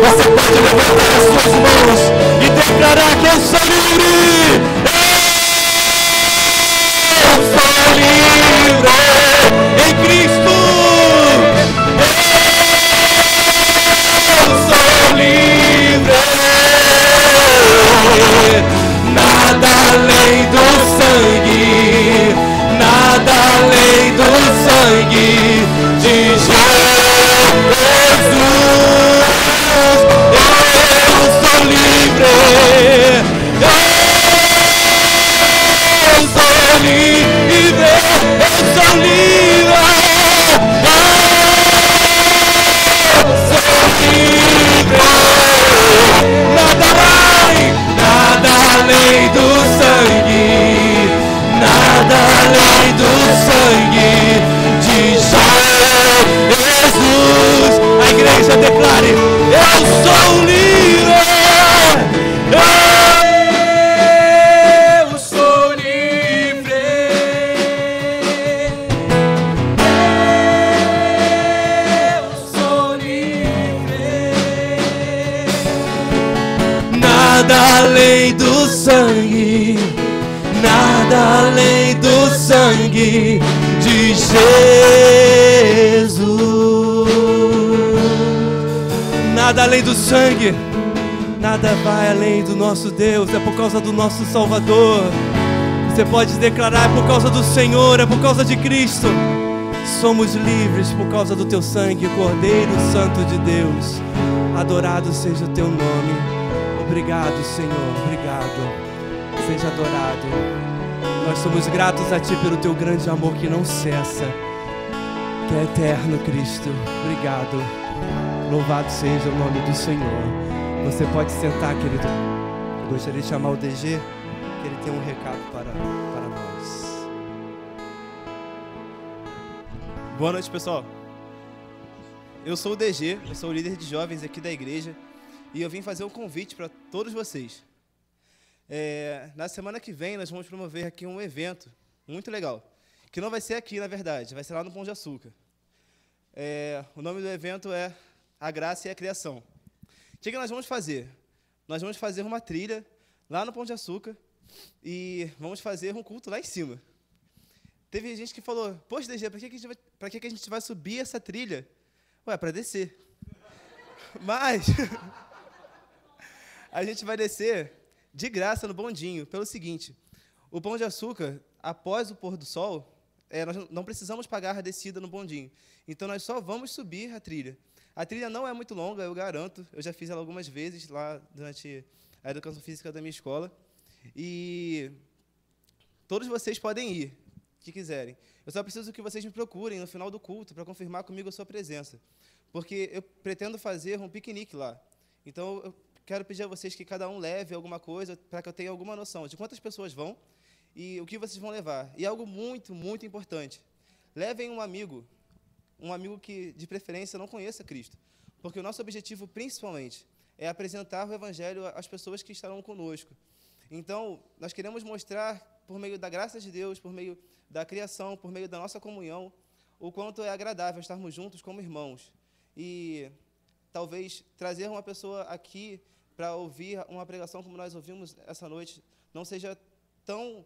Você pode levantar as suas mãos e declarar que eu sou livre. Eu sou livre em Cristo. Eu sou livre. Nada além do sangue, nada além do sangue de Jesus. Eu sou livre. Eu sou livre. Eu sou livre. Eu sou livre. Nada além do sangue, nada além do sangue de Jesus. A igreja declare: eu sou livre. Eu sou livre. Eu sou livre. Nada além do sangue, nada além do sangue de Jesus. Nada além do sangue, nada vai além do nosso Deus. É por causa do nosso Salvador. Você pode declarar: é por causa do Senhor, é por causa de Cristo. Somos livres por causa do teu sangue, Cordeiro Santo de Deus. Adorado seja o teu nome. Obrigado, Senhor, obrigado. Seja adorado. Nós somos gratos a Ti pelo Teu grande amor que não cessa, que é eterno, Cristo. Obrigado. Louvado seja o nome do Senhor. Você pode sentar, querido. Eu gostaria de chamar o DG, que ele tem um recado para nós. Boa noite, pessoal. Eu sou o DG, eu sou o líder de jovens aqui da igreja, e eu vim fazer um convite para todos vocês. Na semana que vem, nós vamos promover aqui um evento muito legal, que não vai ser aqui, na verdade, vai ser lá no Pão de Açúcar. O nome do evento é A Graça e a Criação. O que nós vamos fazer? Nós vamos fazer uma trilha lá no Pão de Açúcar e vamos fazer um culto lá em cima. Teve gente que falou: poxa, DG, para que a gente vai subir essa trilha? Ué, para descer. Mas a gente vai descer de graça no bondinho, pelo seguinte: o Pão de Açúcar, após o pôr do sol, nós não precisamos pagar a descida no bondinho. Então, nós só vamos subir a trilha. A trilha não é muito longa, eu garanto. Eu já fiz ela algumas vezes lá durante a educação física da minha escola. E todos vocês podem ir, que quiserem. Eu só preciso que vocês me procurem no final do culto para confirmar comigo a sua presença, porque eu pretendo fazer um piquenique lá. Então, eu quero pedir a vocês que cada um leve alguma coisa para que eu tenha alguma noção de quantas pessoas vão e o que vocês vão levar. E algo muito, muito importante: levem um amigo que, de preferência, não conheça Cristo, porque o nosso objetivo, principalmente, é apresentar o Evangelho às pessoas que estarão conosco. Então, nós queremos mostrar, por meio da graça de Deus, por meio da criação, por meio da nossa comunhão, o quanto é agradável estarmos juntos como irmãos. E talvez trazer uma pessoa aqui para ouvir uma pregação como nós ouvimos essa noite não seja tão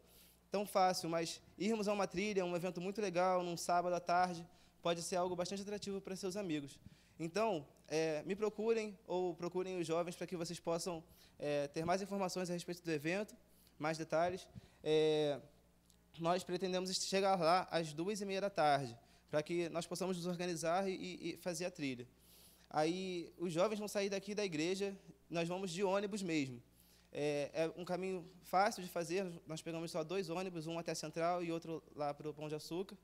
fácil, mas irmos a uma trilha, um evento muito legal, num sábado à tarde, pode ser algo bastante atrativo para seus amigos. Então, me procurem ou procurem os jovens para que vocês possam ter mais informações a respeito do evento, mais detalhes. Nós pretendemos chegar lá às 2h30 da tarde, para que nós possamos nos organizar e fazer a trilha. Aí, os jovens vão sair daqui da igreja, nós vamos de ônibus mesmo. É um caminho fácil de fazer, nós pegamos só 2 ônibus, um até a Central e outro lá para o Pão de Açúcar.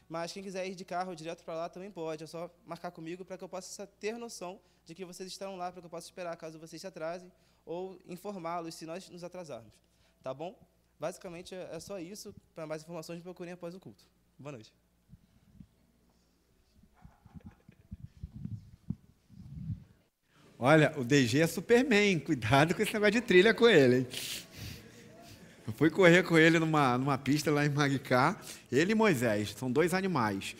Mas quem quiser ir de carro direto para lá também pode, é só marcar comigo para que eu possa ter noção de que vocês estarão lá, para que eu possa esperar caso vocês se atrasem, ou informá-los se nós nos atrasarmos. Tá bom? Basicamente é só isso. Para mais informações, me procurem após o culto. Boa noite. Olha, o DG é Superman, cuidado com esse negócio de trilha com ele, hein? Eu fui correr com ele numa pista lá em Maricá, ele e Moisés, são 2 animais.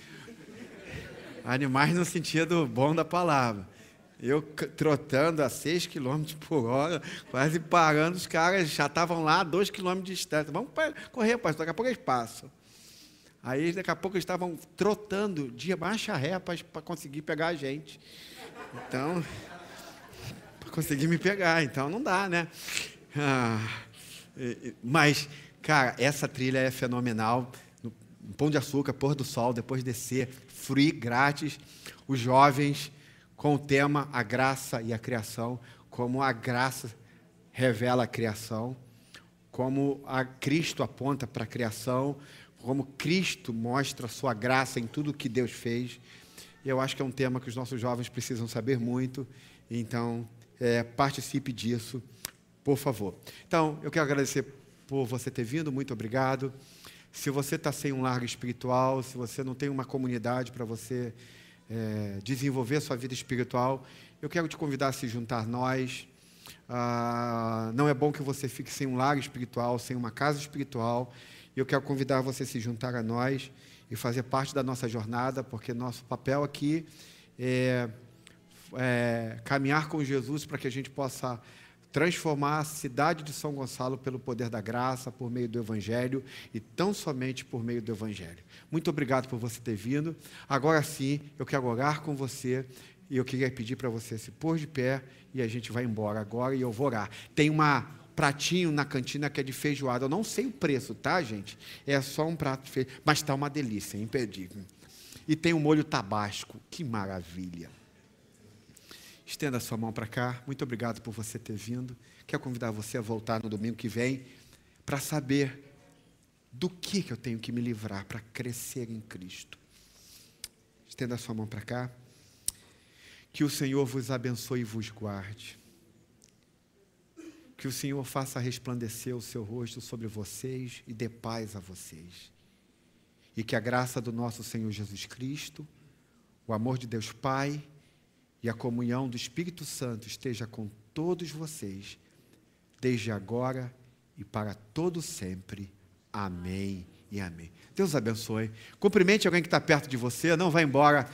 Animais no sentido bom da palavra. Eu trotando a 6 km por hora, quase parando, os caras já estavam lá a 2 km de distância. Vamos correr, pastor, daqui a pouco eles passam. Aí, daqui a pouco, eles estavam trotando de marcha ré para conseguir pegar a gente. Então, para conseguir me pegar, então não dá, né? Mas, cara, essa trilha é fenomenal. No Pão de Açúcar, pôr do sol, depois descer, free, grátis. Os jovens com o tema A Graça e a Criação, como a graça revela a criação, como a Cristo aponta para a criação, como Cristo mostra a sua graça em tudo que Deus fez. Eu acho que é um tema que os nossos jovens precisam saber muito, então participe disso, por favor. Então, eu quero agradecer por você ter vindo, muito obrigado. Se você está sem um lar espiritual, se você não tem uma comunidade para você desenvolver a sua vida espiritual, eu quero te convidar a se juntar a nós. Não é bom que você fique sem um lar espiritual, sem uma casa espiritual. Eu quero convidar você a se juntar a nós e fazer parte da nossa jornada, porque nosso papel aqui é caminhar com Jesus para que a gente possa transformar a cidade de São Gonçalo pelo poder da graça, por meio do Evangelho e tão somente por meio do Evangelho. Muito obrigado por você ter vindo. Agora sim, eu quero orar com você e eu queria pedir para você se pôr de pé e a gente vai embora agora e eu vou orar. Tem um pratinho na cantina que é de feijoada. Eu não sei o preço, tá, gente? É só um prato de feijoada, mas está uma delícia, imperdível. E tem um molho tabasco. Que maravilha. Estenda a sua mão para cá. Muito obrigado por você ter vindo. Quero convidar você a voltar no domingo que vem para saber do que eu tenho que me livrar para crescer em Cristo. Estenda a sua mão para cá. Que o Senhor vos abençoe e vos guarde. Que o Senhor faça resplandecer o seu rosto sobre vocês e dê paz a vocês. E que a graça do nosso Senhor Jesus Cristo, o amor de Deus Pai e a comunhão do Espírito Santo esteja com todos vocês, desde agora e para todo sempre. Amém e amém. Deus abençoe. Cumprimente alguém que está perto de você, não vá embora